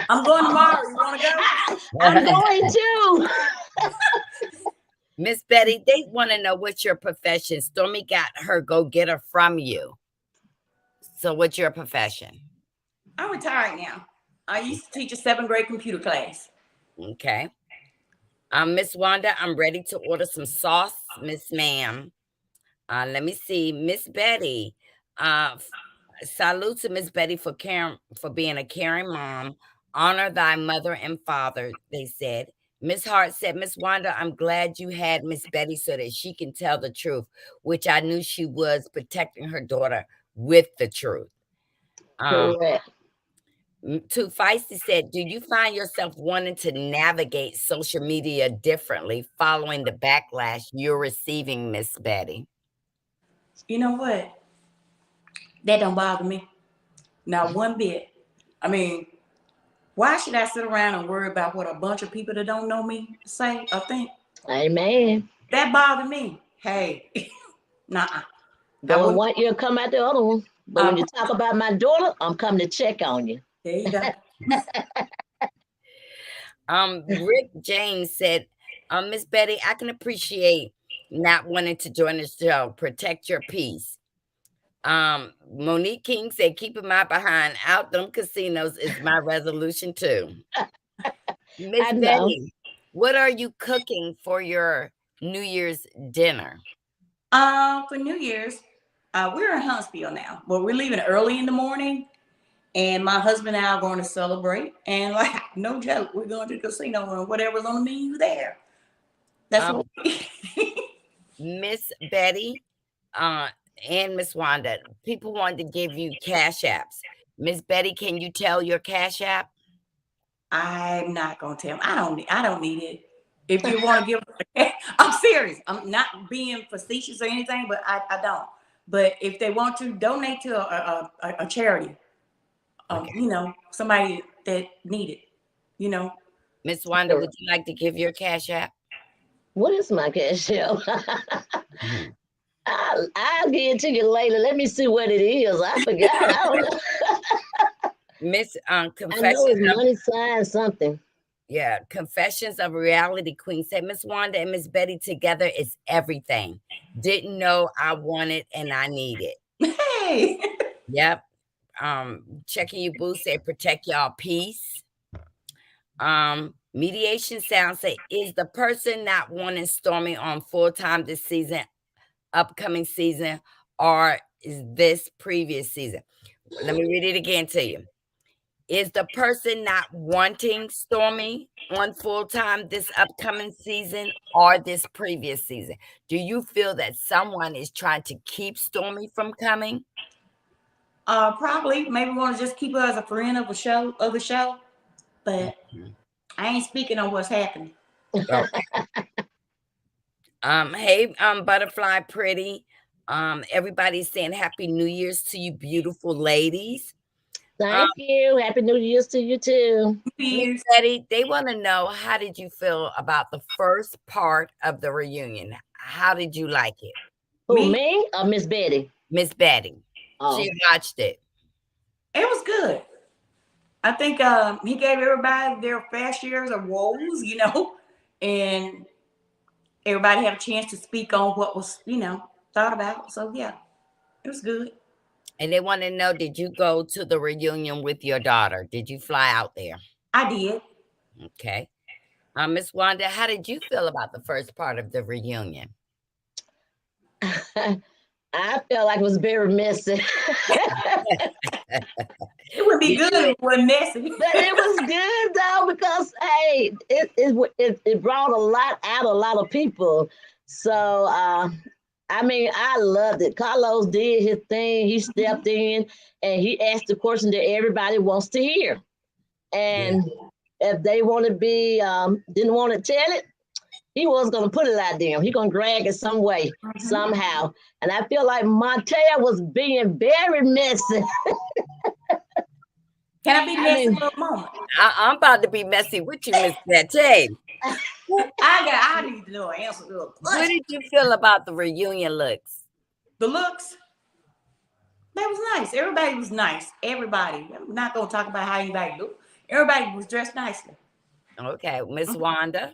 I'm going tomorrow. You want to go? I'm going to. Miss Betty, they want to know what's your profession. Stormy got her go-getter from you. So what's your profession? I'm retired now. I used to teach a 7th grade computer class. Okay. Miss Wanda, I'm ready to order some sauce, Miss Ma'am. Let me see. Miss Betty. Salute to Miss Betty for being a caring mom. Honor thy mother and father, they said. Miss Hart said, Miss Wanda, I'm glad you had Miss Betty so that she can tell the truth, which I knew she was, protecting her daughter with the truth. Correct. Too Feisty said, do you find yourself wanting to navigate social media differently following the backlash you're receiving, Miss Betty? You know what? That don't bother me. Not one bit. I mean, why should I sit around and worry about what a bunch of people that don't know me say or think? Amen. That bothered me. Hey, nah. Going one ear, come out the other one. But when you talk about my daughter, I'm coming to check on you. There you go. Rick James said, Miss Betty, I can appreciate not wanting to join the show. Protect your peace. Monique King said, keeping my behind out them casinos is my resolution too. Miss Betty, what are you cooking for your New Year's dinner? For New Year's, we're in Huntsville now, but we're leaving early in the morning. And my husband and I are going to celebrate. And like, no joke, we're going to the casino and whatever's on the menu there. That's what Miss Betty and Miss Wanda, people want to give you cash apps. Miss Betty, can you tell your cash app? I'm not going to tell them. I don't need it. If you want to give, I'm serious. I'm not being facetious or anything, but I don't. But if they want to donate to a charity, Okay. you know, somebody that need it, you know. Miss Wanda, would you like to give your cash app? What is my cash app? I'll give it to you later. Let me see what it is. I forgot. I don't know. Miss Confessions. I know it's money sign something. Yeah, Confessions of a Reality Queen said, Miss Wanda and Miss Betty together is everything. Didn't know I wanted and I need it. Hey. Yep. Checking you boo said, protect y'all peace. Mediation Sound say, is the person not wanting Stormy on full-time this season, upcoming season, or is this previous season? Let me read it again to you. Is the person not wanting Stormy on full-time this upcoming season or this previous season? Do you feel that someone is trying to keep Stormy from coming? Probably. Maybe want to just keep her as a friend of the show, but I ain't speaking on what's happening. Okay. Hey, Butterfly Pretty. Everybody's saying Happy New Year's to you, beautiful ladies. Thank you. Happy New Year's to you too. Miss Betty, they want to know, how did you feel about the first part of the reunion? How did you like it? Who, me or Miss Betty? Miss Betty. Oh. She watched it. It was good. I think he gave everybody their fair shares of woes, you know, and everybody had a chance to speak on what was, you know, thought about. So yeah, it was good. And they want to know, did you go to the reunion with your daughter? Did you fly out there? I did. Okay. Miss Wanda, how did you feel about the first part of the reunion? I felt like it was very messy. It would be good if it wasn't messy. But it was good though, because hey, it brought a lot out of a lot of people. So I mean, I loved it. Carlos did his thing. He stepped in and he asked the question that everybody wants to hear. And if they want to be, didn't want to tell it, he was going to put it out there. He going to drag it some way, somehow. And I feel like Montel was being very messy. Can I be messy for a moment? I'm about to be messy with you, Miss Betty. I need to know an answer to a What question. did you feel about the reunion looks? The looks, that was nice. Everybody was nice. Everybody. I'm not going to talk about how anybody looked. Everybody was dressed nicely. Okay, Miss Wanda.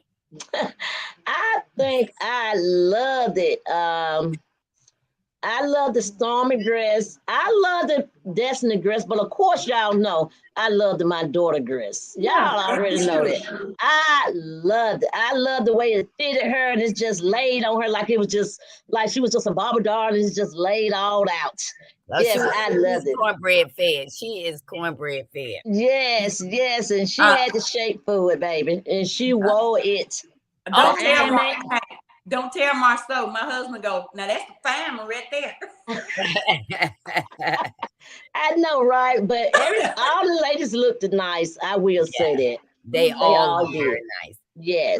I think I loved it. I love the Stormy dress. I love the Destiny dress, but of course, y'all know I love the My Daughter dress. Y'all already know that. I loved it. I love the way it fitted her and it's just laid on her like it was just like she was just a Barbie doll and it's just laid all out. Yes, I loved it. Cornbread fed. She is cornbread fed. Yes, and she had the shape for it, baby, and she wore it. Don't tell Marceau. My husband go, now that's the family right there. I know, right? But all the ladies looked nice. I will say that. They all look very nice. Yes.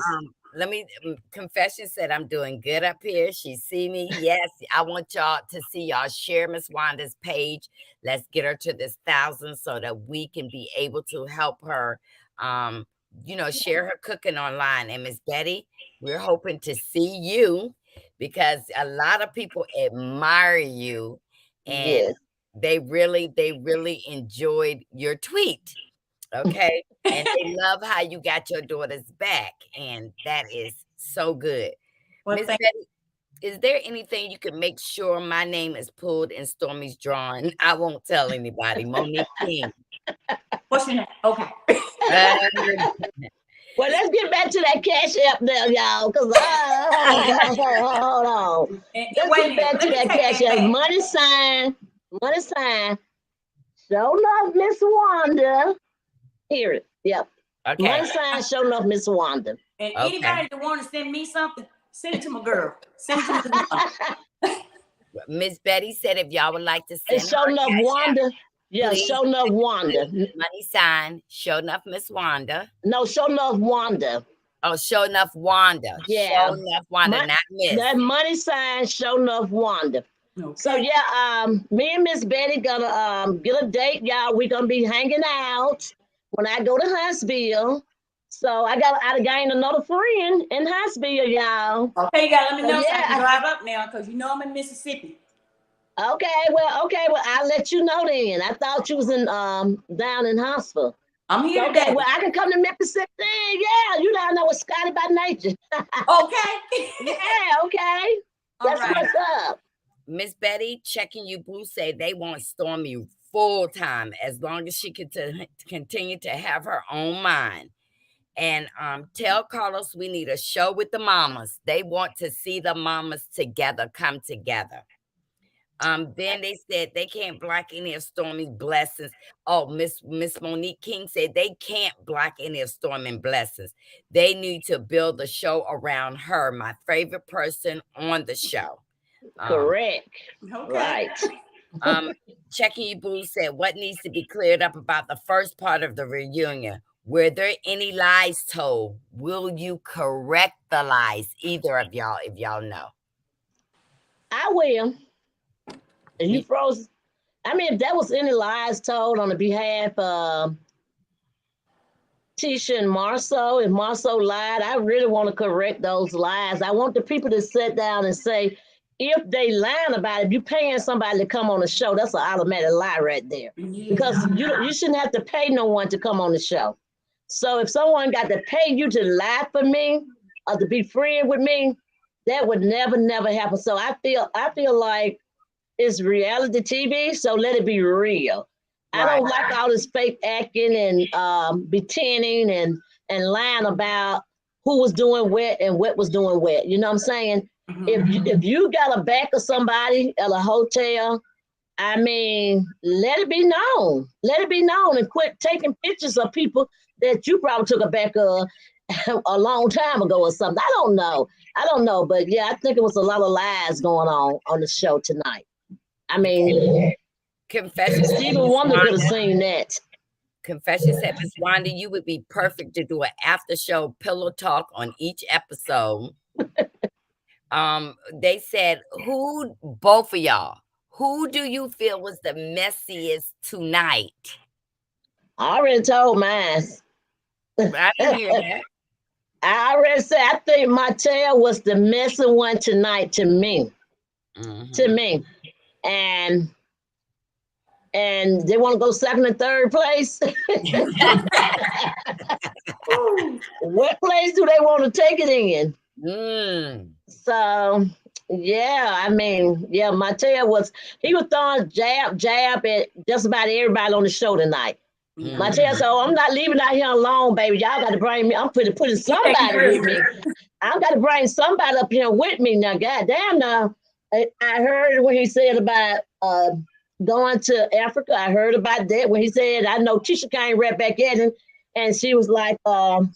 Let me confession said I'm doing good up here. She see me. Yes, I want y'all to see y'all share Miss Wanda's page. Let's get her to this 1,000 so that we can be able to help her share her cooking online. And Miss Betty, we're hoping to see you because a lot of people admire you and they really enjoyed your tweet. Okay. And they love how you got your daughter's back. And that is so good. Miss Betty, is there anything you can make sure my name is pulled in Stormy's drawing? I won't tell anybody. Monique King. What's your name? Okay. Well, let's get back to that Cash App now, y'all. Because hold on. Let's get back to that Cash App. Money sign. ShoNuff Miss Wanda. Hear it. Yep. Okay. Money sign ShoNuff Miss Wanda. And anybody that want to send me something, send it to my girl. Send it to my Miss Betty said if y'all would like to send ShoNuff Wanda. Yeah, ShoNuff Wanda. Money sign, ShoNuff Miss Wanda. No, ShoNuff Wanda. Oh, ShoNuff Wanda. Yeah. ShoNuff Wanda, not Miss. That money sign, ShoNuff Wanda. Okay. So yeah, me and Miss Betty gonna get a date, y'all. We're gonna be hanging out when I go to Huntsville. So I gained another friend in Huntsville, y'all. Okay, you gotta let me know so I can drive up now because you know I'm in Mississippi. Okay, well, I'll let you know then. I thought you was in down in Huntsville. I'm here okay, today. Well, I can come to Mississippi. Yeah, you don't know what Scotty by nature. Okay. Yeah, okay. That's what's up. Miss Betty, checking you, Boo say they want Stormy full time as long as she can continue to have her own mind. And tell Carlos we need a show with the mamas. They want to see the mamas together, come together. Then they said they can't block any of Stormy's blessings. Oh, Miss Monique King said they can't block any of Stormy's blessings. They need to build a show around her, my favorite person on the show. Correct. Okay. Right. Checking You Boo said what needs to be cleared up about the first part of the reunion. Were there any lies told? Will you correct the lies, either of y'all, if y'all know? I will. And you froze. I mean, if there was any lies told on the behalf of Tisha and Marceau, if Marceau lied, I really want to correct those lies. I want the people to sit down and say, if they lying about it, if you're paying somebody to come on the show, that's an automatic lie right there. Because you shouldn't have to pay no one to come on the show. So if someone got to pay you to lie for me or to be friend with me, that would never happen. So I feel like it's reality TV, so let it be real. Right. I don't like all this fake acting and pretending and lying about who was doing what and what was doing what. You know what I'm saying? Mm-hmm. If you got a back of somebody at a hotel, I mean, let it be known. Let it be known and quit taking pictures of people that you probably took a back of a long time ago or something. I don't know. I don't know, but yeah, I think it was a lot of lies going on the show tonight. I mean, Confession said, Stevie Miss Wonder could have Wanda, seen that. Confession said, Miss Wanda, you would be perfect to do an after show pillow talk on each episode. They said, both of y'all, who do you feel was the messiest tonight? I already told mine. I didn't hear that. I already said I think Martell was the messy one tonight to me. To me. And they want to go second and third place. What place do they want to take it in? So yeah, I mean, yeah, Martell was throwing jab at just about everybody on the show tonight. Martell said, "Oh, I'm not leaving out here alone, baby. Y'all got to bring me. I'm putting somebody with me. I got to bring somebody up here with me now. Goddamn, now I heard when he said about going to Africa. I heard about that when he said, I know Tisha came right back at him, and she was like, well,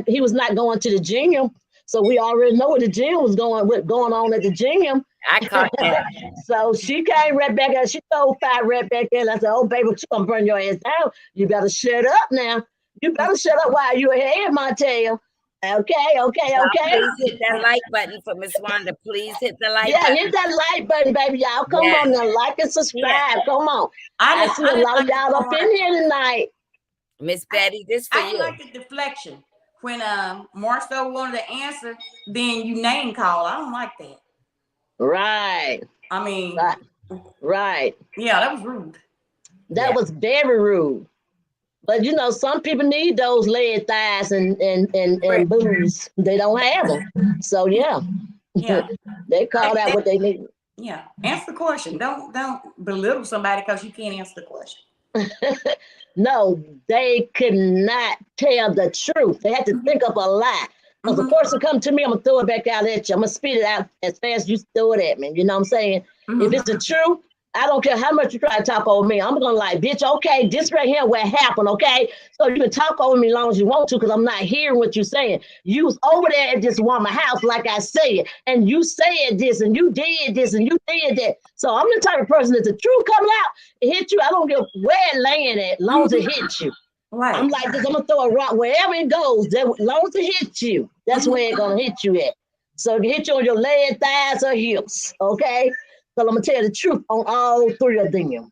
he was not going to the gym. So we already know what the gym was going on at the gym. I caught that. So she came right back and she told Five right back in. I said, oh, baby, what you gonna burn your ass down? You better shut up now. You better shut up while you're ahead, Martell. Okay. Please hit that like button for Miss Wanda. Please hit the like button. Yeah, hit that like button, baby, y'all. Come on now, like and subscribe. Yeah. Come on. I see a lot of y'all up in here tonight. Miss Betty, this for you. I like the deflection. When Marcel wanted to answer, then you name call. I don't like that. Right. I mean, right. Yeah, that was rude. That was very rude. But you know, some people need those leg thighs and boobs. They don't have them. So yeah. They called out what they need. Yeah. Answer the question. Don't belittle somebody because you can't answer the question. No, they could not tell the truth. They had to think up a lie. Because a person come to me, I'm gonna throw it back out at you. I'm gonna spit it out as fast as you throw it at me. You know what I'm saying? If it's the truth, I don't care how much you try to talk over me. I'm gonna like, bitch, okay, this right here what happened, okay? So you can talk over me as long as you want to, because I'm not hearing what you're saying. You was over there at this woman's house, like I said, and you said this, and you did this, and you did that. So I'm the type of person that the truth comes out, it hit you. I don't care where it laying at, as long as it hits you. Right. I'm like this, I'm gonna throw a rock wherever it goes, as long as it hits you, that's where it's gonna hit you at. So it hit you on your leg, thighs, or hips, okay? So I'm gonna tell you the truth on all three of them.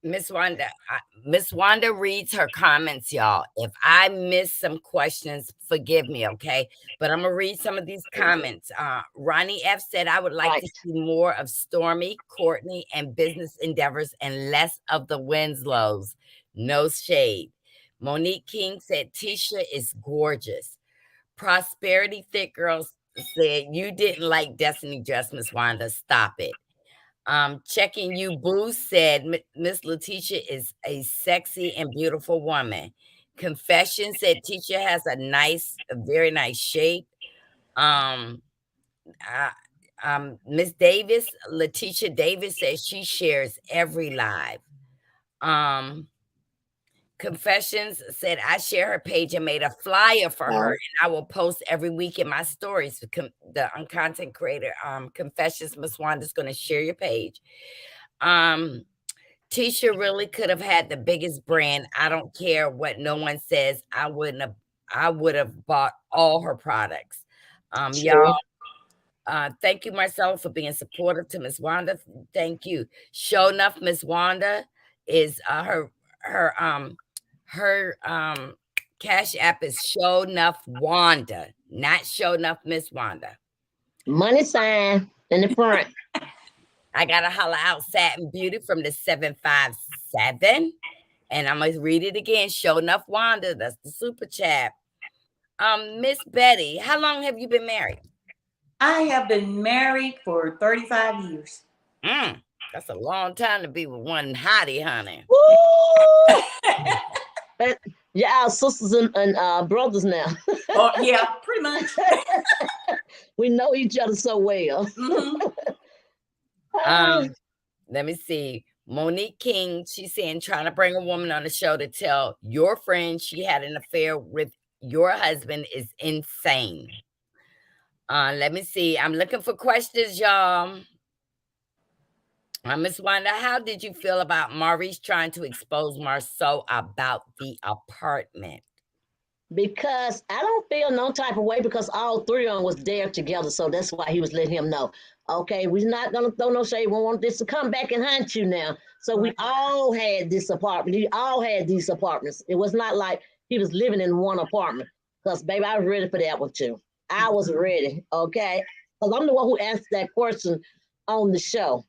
Miss Wanda reads her comments, y'all. If I miss some questions, forgive me, okay? But I'm gonna read some of these comments. Ronnie F said, I would like to see more of Stormy, Courtney, and business endeavors and less of the Winslows. No shade. Monique King said, Tisha is gorgeous. Prosperity Thick Girls said, you didn't like Destiny Dress, Miss Wanda. Stop it. Checking You Boo said, Miss Letitia is a sexy and beautiful woman. Confession said, Tisha has a very nice shape. Miss Davis, Letitia Davis says she shares every live. Confessions said, I share her page and made a flyer for her, and I will post every week in my stories. The content creator, Confessions, Miss Wanda's going to share your page. Tisha really could have had the biggest brand. I don't care what no one says. I would have bought all her products. Y'all, thank you, Marcella, for being supportive to Miss Wanda. Thank you. ShoNuff, Miss Wanda is her cash app is ShoNuff Wanda, not ShoNuff Miss Wanda. Money sign in the front. I got to holler out Satin Beauty from the 757. And I'm going to read it again. ShoNuff Wanda. That's the super chat. Miss Betty, how long have you been married? I have been married for 35 years. That's a long time to be with one hottie, honey. Y'all sisters and brothers now. Yeah, pretty much. We know each other so well. Let me see. Monique King, she's saying, trying to bring a woman on the show to tell your friend she had an affair with your husband is insane. Let me see. I'm looking for questions, y'all. Miss Wanda, how did you feel about Maurice trying to expose Marceau about the apartment? Because I don't feel no type of way because all three of them was there together. So that's why he was letting him know. Okay, we're not gonna throw no shade. We want this to come back and hunt you now. So we all had this apartment. We all had these apartments. It was not like he was living in one apartment. Because baby, I was ready for that one too. I was ready. Okay. Because I'm the one who asked that question on the show.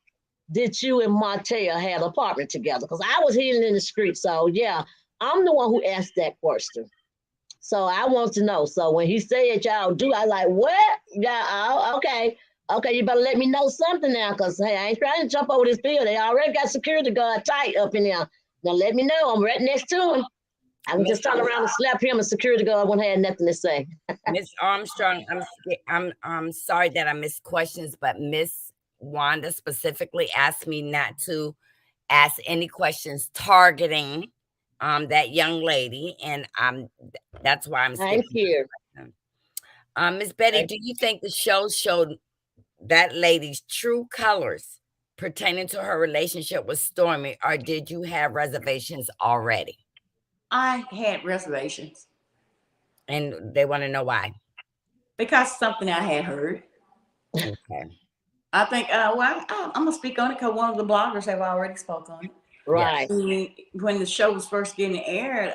Did you and Martell have an apartment together? Because I was hidden in the street. So yeah, I'm the one who asked that question. So I want to know. So when he said y'all do, I like, what? Yeah, oh, okay. Okay, you better let me know something now, because hey, I ain't trying to jump over this field. They already got security guard tight up in there. Now let me know. I'm right next to him. I can just turn around and slap him, and security guard won't have nothing to say. Miss Armstrong, I'm sorry that I missed questions, but Miss Wanda specifically asked me not to ask any questions targeting that young lady, and that's why I'm Thank sticking you. to it. Miss Betty, do you think the show showed that lady's true colors pertaining to her relationship with Stormy, or did you have reservations already? I had reservations And they want to know why. because something I had heard. Okay. I think, well, I'm gonna speak on it because one of the bloggers have already spoke on it. Right. When the show was first getting aired,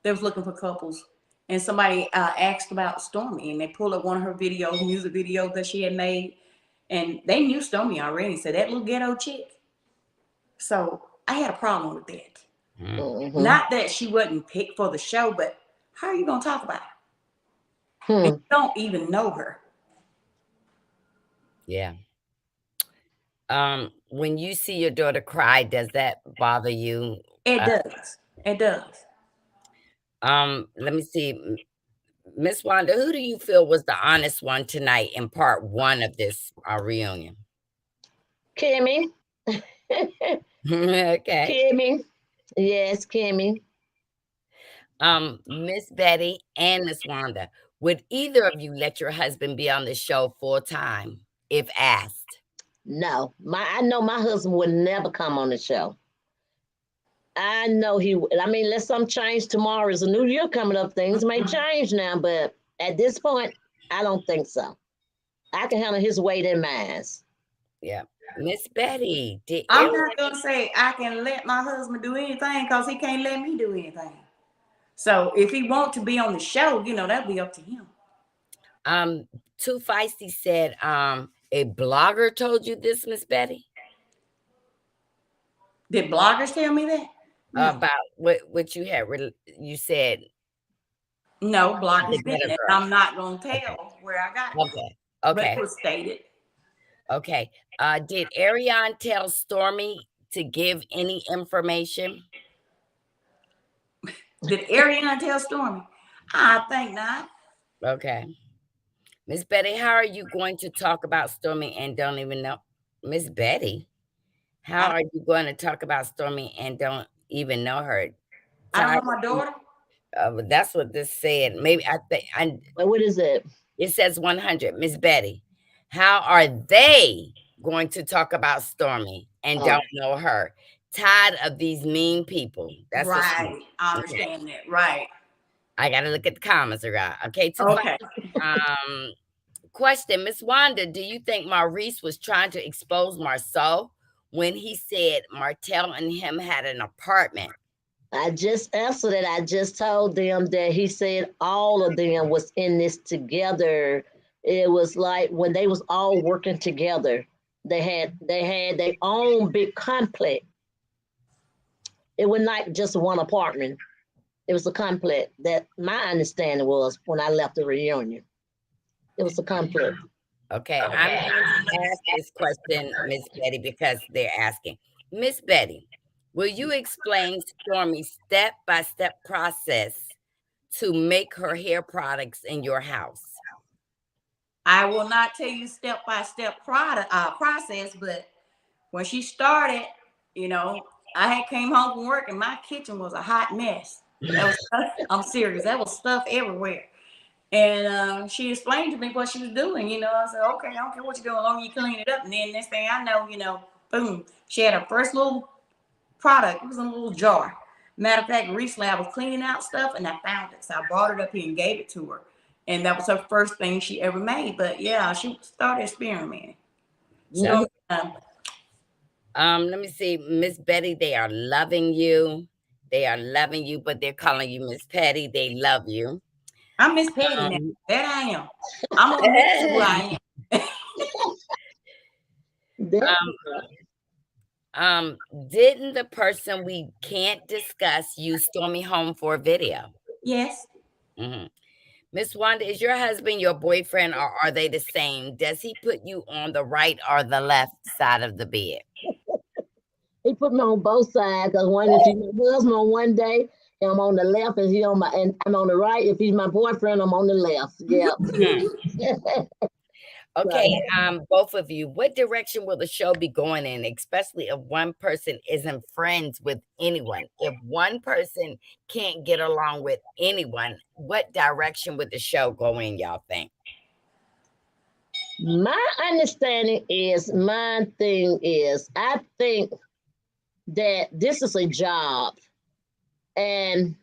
they was looking for couples, and somebody asked about Stormy, and they pulled up one of her videos, music videos that she had made, and they knew Stormy already. Said that little ghetto chick. So I had a problem with that. Mm-hmm. Not that she wasn't picked for the show, but how are you gonna talk about her? And you don't even know her. Yeah. When you see your daughter cry, does that bother you? It does. It does. Let me see. Miss Wanda, who do you feel was the honest one tonight in part one of this reunion? Kimmy. Okay. Kimmy. Yes, Kimmy. Miss Betty and Miss Wanda, would either of you let your husband be on the show full time if asked? No, I know my husband would never come on the show. I know he would. I mean, let some change tomorrow. Is a new year coming up. Things may change now, but at this point, I don't think so. I can handle his weight in mine. Yeah. Miss Betty, I'm not gonna say I can let my husband do anything because he can't let me do anything. So if he wants to be on the show, that'll be up to him. Too Feisty said, a blogger told you this, Miss Betty? Did bloggers tell me that? No. About what you had, you said. No, bloggers didn't. I'm not gonna tell where I got it. Okay. But it was stated. Okay. Did Ariane tell Stormy to give any information? Did Ariane tell Stormy? I think not. Okay. Miss Betty, how are you going to talk about Stormy and don't even know? Miss Betty, how are you going to talk about Stormy and don't even know her? I don't know my daughter. That's what this said. Maybe I think. What is it? It says 100. Miss Betty, how are they going to talk about Stormy and don't know her? Tired of these mean people. That's right. I understand that. Right. I got to look at the comments around. Okay. Okay. Question, Miss Wanda, do you think Maurice was trying to expose Marceau when he said Martell and him had an apartment? I just answered it. I just told them that he said all of them was in this together. It was like when they was all working together. They had their own big complex. It was not just one apartment. It was a complex. That my understanding was when I left the reunion. It was a complex. Okay, I'm going to ask this question, Miss Betty, because they're asking. Miss Betty, will you explain Stormy's step-by-step process to make her hair products in your house? I will not tell you step-by-step process, but when she started, I had came home from work and my kitchen was a hot mess. I'm serious. That was stuff everywhere. And she explained to me what she was doing. I said, okay, I don't care what you're doing, as long as you clean it up. And then next thing I know, boom, she had her first little product. It was in a little jar. Matter of fact, recently I was cleaning out stuff and I found it. So I brought it up here and gave it to her. And that was her first thing she ever made. But yeah, she started experimenting. So let me see, Miss Betty, they are loving you. They are loving you, but they're calling you Miss Petty. They love you. I'm Miss Petty now. That I am. I'm gonna admit to who I am. Didn't the person we can't discuss use Stormy home for a video? Yes. Miss Wanda, is your husband your boyfriend, or are they the same? Does he put you on the right or the left side of the bed? He put me on both sides, because if he's my husband on one day, I'm on the left, and I'm on the right. If he's my boyfriend, I'm on the left. Yeah. Okay, both of you, what direction will the show be going in, especially if one person isn't friends with anyone? If one person can't get along with anyone, what direction would the show go in, y'all think? My understanding is, my thing is, I think that this is a job. And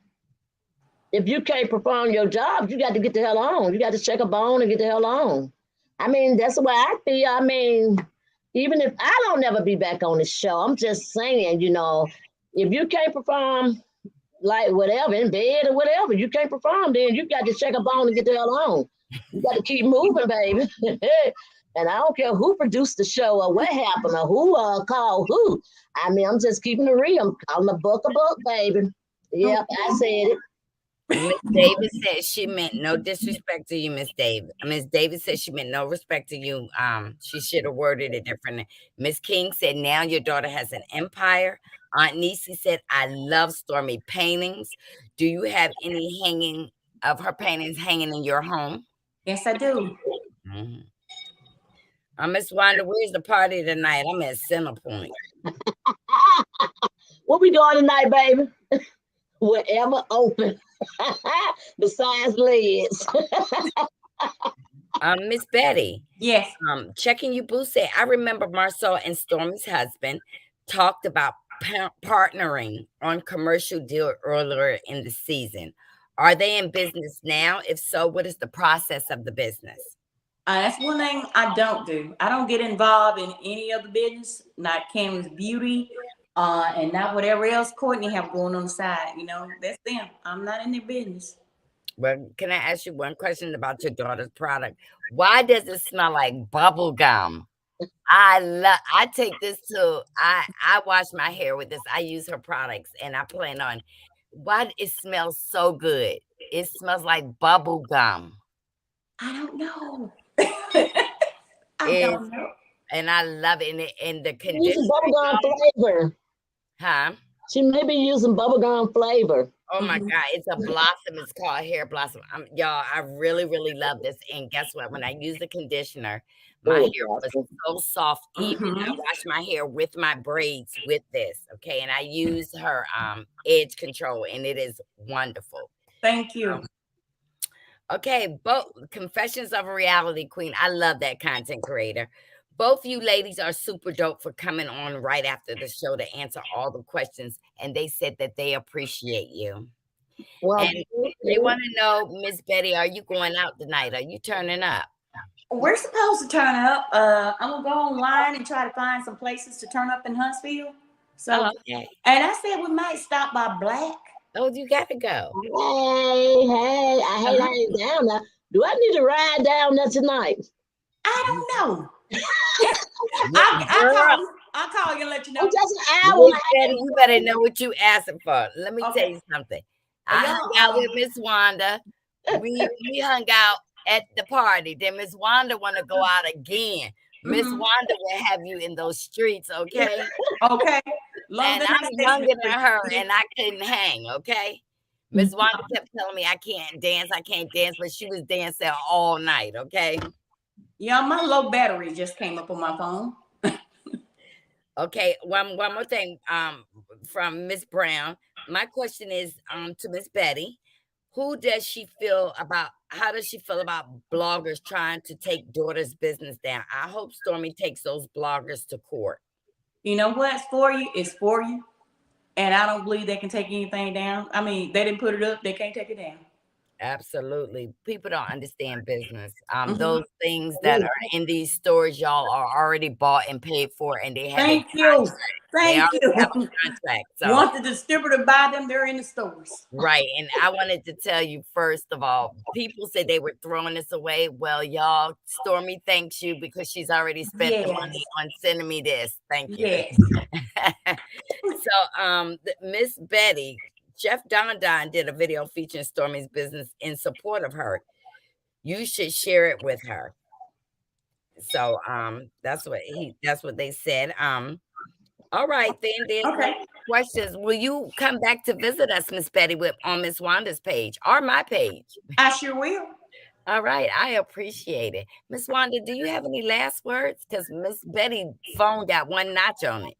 if you can't perform your job, you got to get the hell on. You got to check a bone and get the hell on. I mean, that's the way I feel. I mean, even if I don't never be back on the show, I'm just saying, if you can't perform like whatever, in bed or whatever, you can't perform, then you got to check a bone and get the hell on. You got to keep moving, baby. And I don't care who produced the show or what happened or who called who. I mean, I'm just keeping it real. I'm a book, baby. Yep, I said it. Miss Davis said she meant no disrespect to you, Miss Davis. Miss Davis said she meant no respect to you. She should have worded it differently. Miss King said, now your daughter has an empire. Aunt Nisi said, I love Stormy paintings. Do you have any hanging of her paintings hanging in your home? Yes, I do. Miss Wanda, where's the party tonight? I'm at Centerpoint. Where we going tonight, baby? Wherever open. Besides Lids. Miss Betty. Yes. Checking you, Boo said, I remember Marcel and Stormy's husband talked about partnering on commercial deal earlier in the season. Are they in business now? If so, what is the process of the business? That's one thing I don't do. I don't get involved in any of the business, not Cam's Beauty, and not whatever else Courtney have going on the side. That's them. I'm not in their business. Well, can I ask you one question about your daughter's product? Why does it smell like bubble gum? I take this to, I wash my hair with this. I use her products and I plan on, why it smells so good? It smells like bubble gum. I don't know. I don't know. And I love it. And the conditioner. Using bubblegum flavor. Huh? She may be using bubblegum flavor. Oh my God, it's a blossom. It's called hair blossom. Y'all, I really, really love this. And guess what? When I use the conditioner, my hair was so soft. Even I wash my hair with my braids with this. Okay. And I use her edge control, and it is wonderful. Thank you. Okay, both Confessions of a Reality Queen. I love that content creator. Both you ladies are super dope for coming on right after the show to answer all the questions. And they said that they appreciate you. Well, and they want to know, Miss Betty, are you going out tonight? Are you turning up? We're supposed to turn up. I'm going to go online and try to find some places to turn up in Huntsville. So, okay. And I said we might stop by Black. Oh, you got to go. Hey, I ain't down there. Do I need to ride down there tonight? I don't know. I'll call you and let you know. Just an hour. You better know what you asking for. Let me tell you something. I hung out with Miss Wanda. We hung out at the party. Then Miss Wanda want to go out again. Miss Wanda will have you in those streets, okay? Okay. And I'm younger than her, and I couldn't hang, okay? Miss Wanda kept telling me I can't dance, but she was dancing all night, okay? Yeah, my low battery just came up on my phone. Okay, one more thing from Miss Brown. My question is to Miss Betty. how does she feel about bloggers trying to take daughter's business down? I hope Stormy takes those bloggers to court. You know what's for you is for you. And I don't believe they can take anything down. I mean, they didn't put it up, they can't take it down. Absolutely. People don't understand business. Mhm. Those things that are in these stores, y'all, are already bought and paid for, and they have Thank you. They Thank already have a you. contract. So Once the distributor buy them, they're in the stores. right. And I wanted to tell you, first of all, people said they were throwing this away. Well, y'all, Stormy thanks you because she's already spent the money on sending me this. Thank you. Yes. So Miss Betty, Chef Don did a video featuring Stormy's business in support of her. You should share it with her. So that's what they said. All right, then there's Okay. questions. Will you come back to visit us, Miss Betty, on Miss Wanda's page or my page? I sure will. All right, I appreciate it. Miss Wanda, do you have any last words? Because Miss Betty phone got one notch on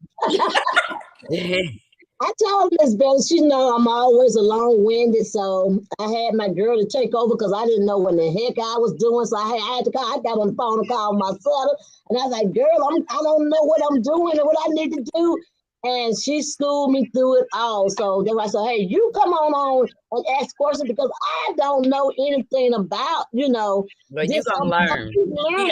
it. I told Miss Betty, she know I'm always a long-winded, so I had my girl to take over because I didn't know what the heck I was doing. So I had to call. I got on the phone and called my son, and I was like, "Girl, I don't know what I'm doing and what I need to do." And she schooled me through it all. So then I said, "Hey, you come on and ask questions because I don't know anything about, Well, you're gonna learn.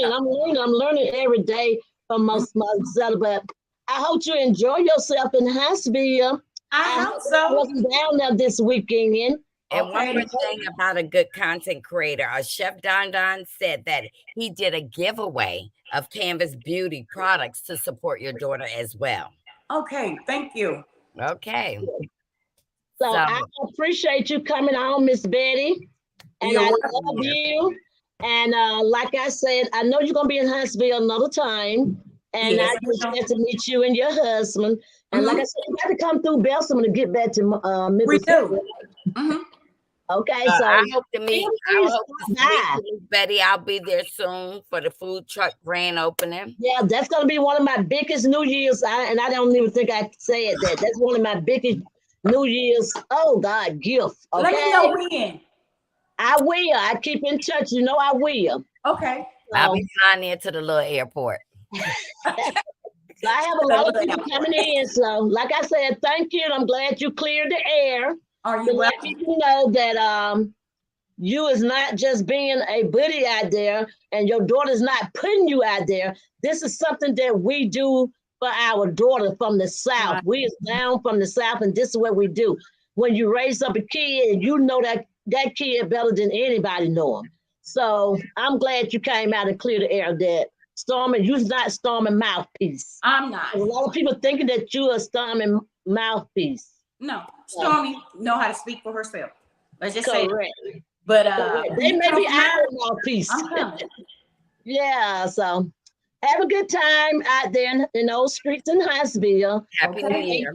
I'm learning every day from myself, but I hope you enjoy yourself in Huntsville. I hope so. I wasn't down there this weekend. And one more thing about a good content creator, Chef Don said that he did a giveaway of Canvas Beauty products to support your daughter as well. Okay, thank you. Okay. So I appreciate you coming on, Miss Betty. And I love you. And like I said, I know you're going to be in Huntsville another time. And I just get to meet you and your husband. And like I said, you got to come through Bessemer to get back to Mississippi. Okay, so I hope to meet you, Betty. I'll be there soon for the food truck grand opening. Yeah, that's going to be one of my biggest New Year's. And I don't even think I said that. That's one of my biggest New Year's, gift. Okay? Let me know when. I will. I keep in touch. You know I will. Okay. So, I'll be flying in to the little airport. So I have a lot of people coming in. So, like I said, thank you. And I'm glad you cleared the air. Are you let people know that you is not just being a buddy out there, and your daughter's not putting you out there. This is something that we do for our daughter from the South. Right. We is down from the South, and this is what we do. When you raise up a kid, and you know that kid better than anybody know him. So I'm glad you came out and cleared the air that Stormy, you're not Stormy mouthpiece. I'm not. A lot of people thinking that you're a Stormy mouthpiece. No, Stormy know how to speak for herself. Let's just say that. But they may be our mouthpiece. Yeah, so have a good time out there in those streets in Huntsville. Happy New Year.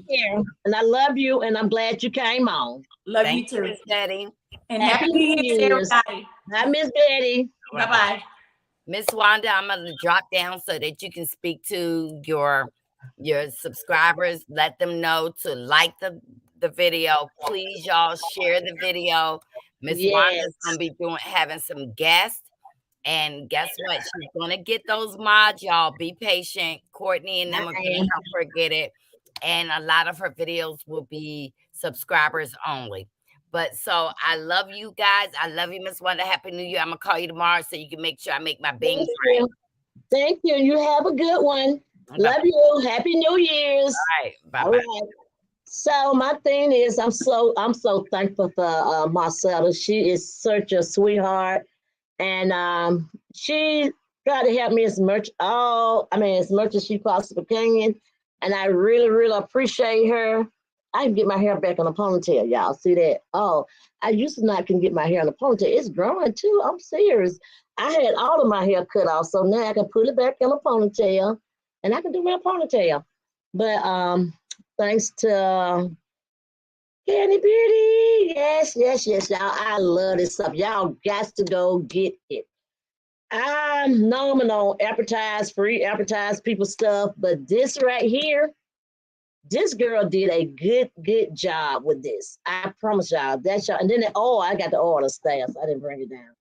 And I love you, and I'm glad you came on. Love you too, Betty. And happy New Year, everybody. Hi, Miss Betty. Bye-bye. Miss Wanda, I'm going to drop down so that you can speak to your subscribers. Let them know to like the video. Please, y'all, share the video. Miss Wanda's going to be having some guests. And guess what? She's going to get those mods, y'all. Be patient. Courtney and them are going to help her get it. And a lot of her videos will be subscribers only. But so I love you guys. I love you, Miss Wanda. Happy New Year. I'm going to call you tomorrow so you can make sure I make my beans right. Thank you. You have a good one. Okay. Love you. Happy New Year's. All right. Bye-bye. All right. So my thing is, I'm so thankful for Marcella. She is such a sweetheart. And she tried to help me as much as she possibly can. And I really, really appreciate her. I can get my hair back in a ponytail, y'all. See that? Oh, I used to not can get my hair in a ponytail. It's growing too. I'm serious. I had all of my hair cut off, so now I can put it back in a ponytail, and I can do my ponytail. But thanks to Candy Beauty, yes, y'all. I love this stuff. Y'all got to go get it. I'm nominal, free advertise people stuff, but this right here, This girl did a good job with this. I promise y'all. That's y'all. And then I got the oil and staff. I didn't bring it down.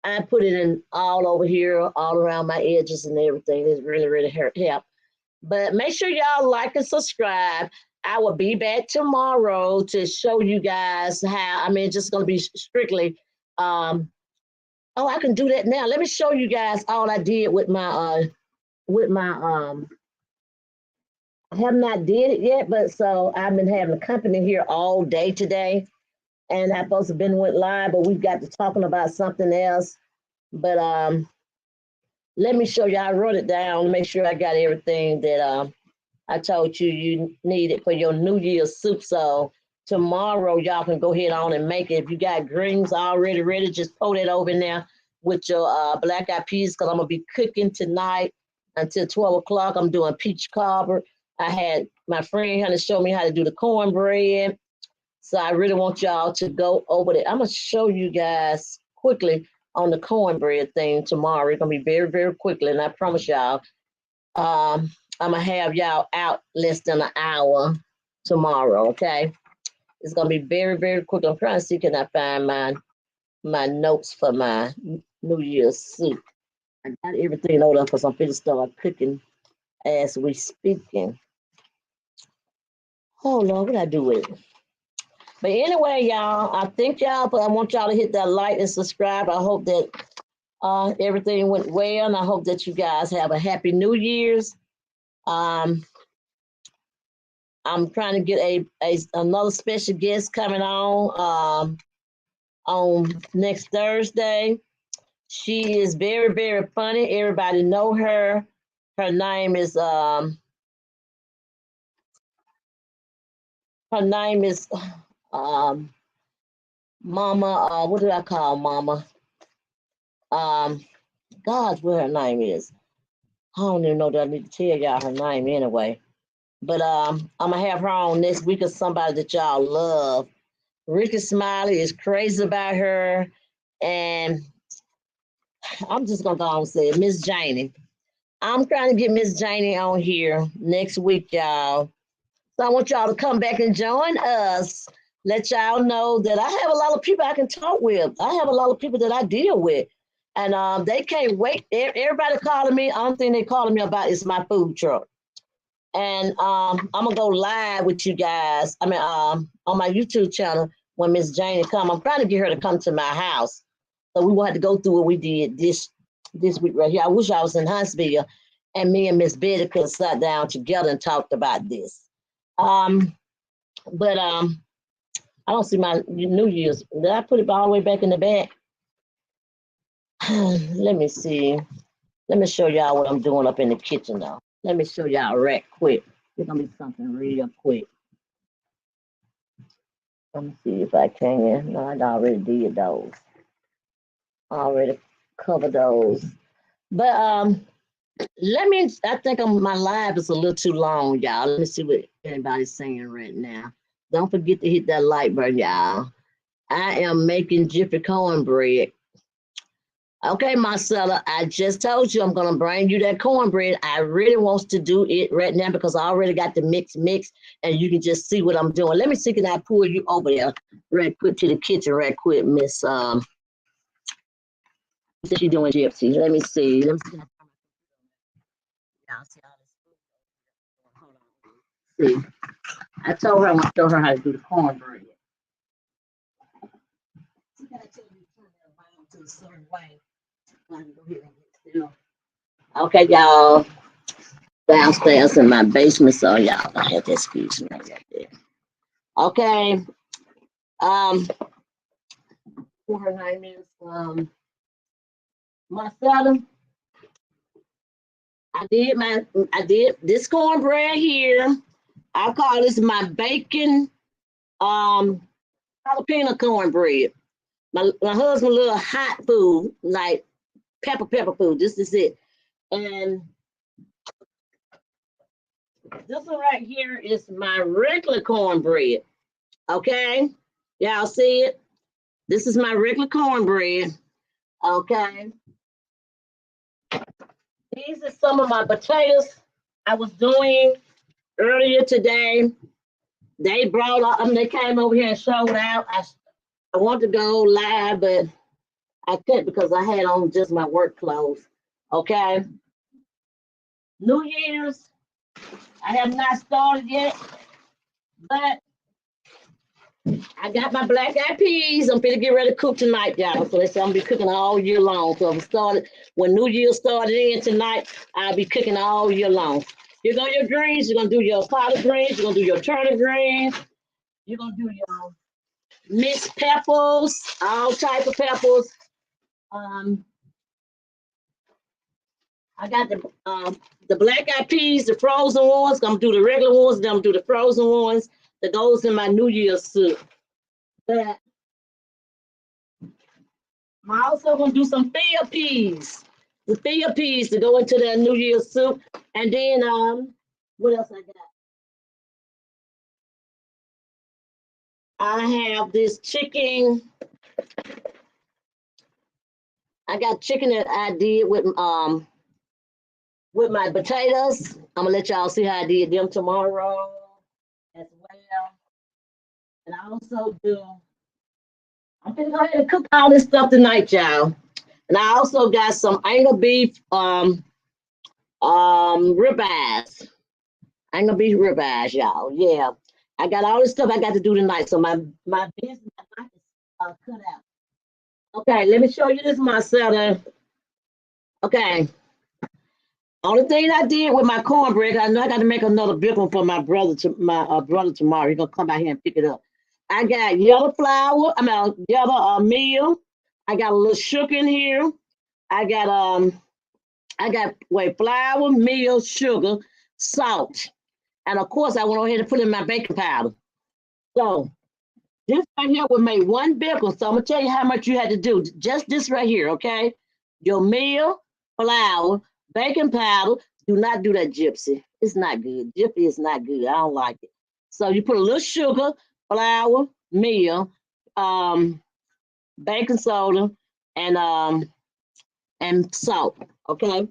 I put it in all over here, all around my edges and everything. It's really help. But make sure y'all like and subscribe. I will be back tomorrow to show you guys how. I mean, it's just gonna be strictly. Oh, I can do that now. Let me show you guys all I did with my I have not did it yet, but so I've been having a company here all day today, and I'm supposed to have been went live, but we got to talking about something else. But let me show you. I wrote it down. Make sure I got everything that I told you needed for your New Year's soup. So tomorrow y'all can go ahead on and make it. If you got greens already ready, just throw that over in there with your black eyed peas, because I'm gonna be cooking tonight until 12 o'clock. I'm doing peach cobbler. I had my friend here to show me how to do the cornbread. So I really want y'all to go over there. I'm gonna show you guys quickly on the cornbread thing tomorrow. It's gonna be very quickly, and I promise y'all, I'm gonna have y'all out less than an hour tomorrow. Okay, it's gonna be very quick. I'm trying to see can I find my notes for my New Year's soup. I got everything over because I'm finna start cooking as we speaking. Oh Lord, what I do with it? But anyway, y'all, I think y'all, but I want y'all to hit that like and subscribe. I hope that everything went well, and I hope that you guys have a happy New Year's. I'm trying to get another special guest coming on next Thursday. She is very funny. Everybody know her. Her name is Mama. What did I call Mama? Gosh, what her name is. I don't even know that I need to tell y'all her name anyway. But I'm gonna have her on next week as somebody that y'all love. Ricky Smiley is crazy about her, and I'm just gonna go on and say it, Miss Janie. I'm trying to get Miss Janie on here next week, y'all. So I want y'all to come back and join us. Let y'all know that I have a lot of people I can talk with. I have a lot of people that I deal with. And they can't wait. Everybody calling me. Only thing they calling me about is my food truck. And I'm gonna go live with you guys. I mean, on my YouTube channel when Miss Janie come. I'm trying to get her to come to my house. So we wanted to go through what we did this week right here. I wish I was in Huntsville, and me and Miss Betty could have sat down together and talked about this. But I don't see my New Year's. Did I put it all the way back in the back? Let me see. Let me show y'all what I'm doing up in the kitchen though. Let me show y'all right quick. It's gonna be something real quick. Let me see if I can. No, I already did those. I already covered those. But I think my live is a little too long, y'all. Let me see what anybody's saying right now. Don't forget to hit that like button, y'all. I am making Jiffy cornbread. Okay, Marcella, I just told you I'm gonna bring you that cornbread. I really want to do it right now because I already got the mix, and you can just see what I'm doing. Let me see, can I pull you over there right quick to the kitchen right quick, Miss what she doing, Gypsy? Let me see. Y'all see all this food. Hold on. See, I told her I'm gonna show her how to do the cornbread. You gotta tell me to turn that around to a certain way. Okay, y'all. Downstairs in my basement, so y'all gonna have to excuse me right there. Okay. What her name is Marcella. I did this cornbread here. I call this my bacon jalapeno cornbread. My husband love hot food, like pepper food. This is it. And this one right here is my regular cornbread. Okay, y'all see it? This is my regular cornbread. Okay. These are some of my potatoes I was doing earlier today. They brought up, they came over here and showed out. I want to go live, but I couldn't because I had on just my work clothes. Okay. New Year's, I have not started yet, but I got my black eyed peas. I'm gonna get ready to cook tonight, y'all. So I'm gonna be cooking all year long. So when New Year started in tonight, I'll be cooking all year long. You're gonna do your greens, you're gonna do your collard greens, you're gonna do your turnip greens, you're gonna do your mixed peppers, all type of peppers. I got the black eyed peas, the frozen ones. I'm gonna do the regular ones, then I'm gonna do the frozen ones that goes in my New Year's soup. But I'm also gonna do some field peas. The field peas to go into that New Year's soup. And then what else I got? I have this chicken. I got chicken that I did with my potatoes. I'm gonna let y'all see how I did them tomorrow as well. And I also I'm gonna go ahead and cook all this stuff tonight, y'all. And I also got some angle beef ribeyes. Angle beef ribeyes, y'all. Yeah. I got all this stuff I got to do tonight. So my business is cut out. Okay, let me show you this myself. Okay. Only thing I did with my cornbread, I know I got to make another big one for my brother brother tomorrow. He's gonna come out here and pick it up. I got yellow flour, yellow meal. I got a little sugar in here. I got flour, meal, sugar, salt. And of course I went ahead and put in my baking powder. So this right here would make one bagel. So I'm gonna tell you how much you had to do. Just this right here, okay? Your meal, flour, baking powder. Do not do that gypsy. It's not good. Gypsy is not good. I don't like it. So you put a little sugar, flour, meal, baking soda, and salt. Okay.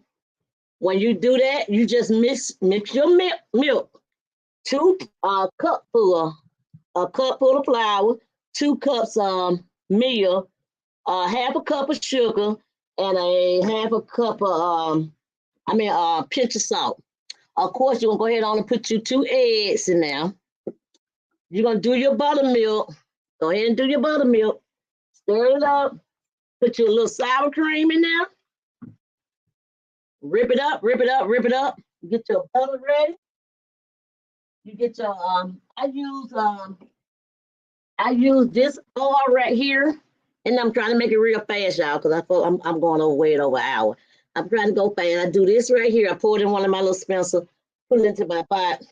When you do that, you just mix your milk. 2 cup full, a cup full of flour, 2 cups meal, half a cup of sugar, and a half a cup of pinch of salt. Of course, you're gonna go ahead on and put you 2 eggs in there. You're gonna do your buttermilk. Go ahead and do your buttermilk. Stir it up. Put your little sour cream in there. Rip it up, rip it up, rip it up. Get your butter ready. You get your I use this oil right here, and I'm trying to make it real fast, y'all, because I feel I'm going over an hour. I'm trying to go fast. I do this right here. I pour it in one of my little Spencer, put it into my pot.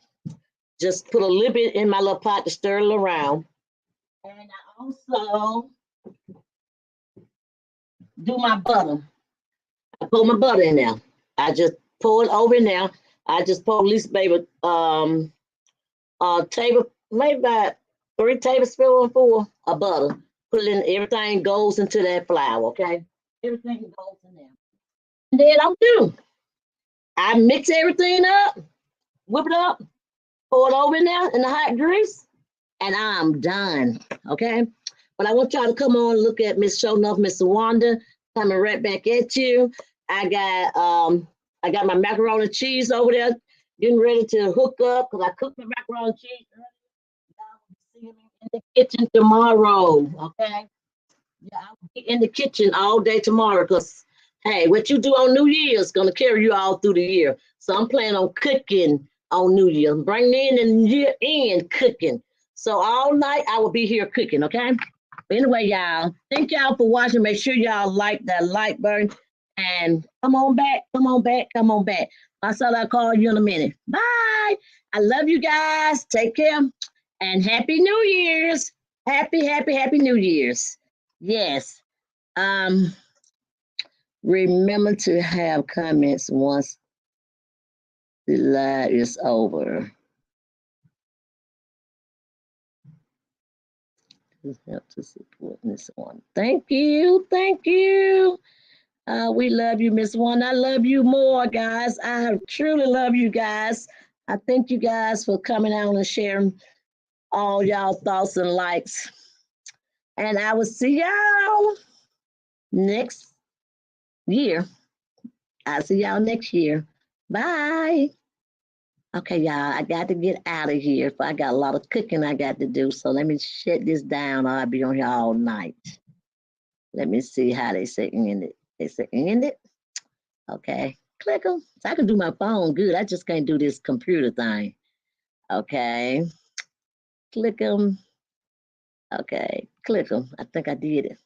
Just put a little bit in my little pot to stir it around. And I also do my butter. I put my butter in there. I just pour it over in there. I just pour at least maybe maybe about 3 tablespoons full of butter. Put it in, everything goes into that flour, okay? Everything goes in there. And then I'm through. I mix everything up, whip it up, pour it over in there in the hot grease, and I'm done, okay? But I want y'all to come on and look at Miss ShoNuff, Miss Wanda, coming right back at you. I got my macaroni and cheese over there, getting ready to hook up, because I cooked my macaroni and cheese earlier. Y'all will see me in the kitchen tomorrow, okay? Yeah, I'll be in the kitchen all day tomorrow, because, hey, what you do on New Year's is going to carry you all through the year. So I'm planning on cooking on New Year. Bring me in the year end cooking. So all night I will be here cooking, okay? But anyway, y'all, thank y'all for watching. Make sure y'all like that like button. And come on back, come on back, come on back. I'll call you in a minute. Bye. I love you guys. Take care. And Happy New Year's. Happy, happy, happy New Year's. Yes. Remember to have comments once the live is over. Help to support Miss One. Thank you. Thank you. We love you, Miss One. I love you more, guys. I truly love you guys. I thank you guys for coming out and sharing all y'all thoughts and likes. And I will see y'all next year. I'll see y'all next year. Bye. Okay, y'all, I got to get out of here. I got a lot of cooking I got to do. So let me shut this down or I'll be on here all night. Let me see how they say end it. They say end it. Okay, click them. So I can do my phone good. I just can't do this computer thing. Okay, click them. Okay, click them. I think I did it.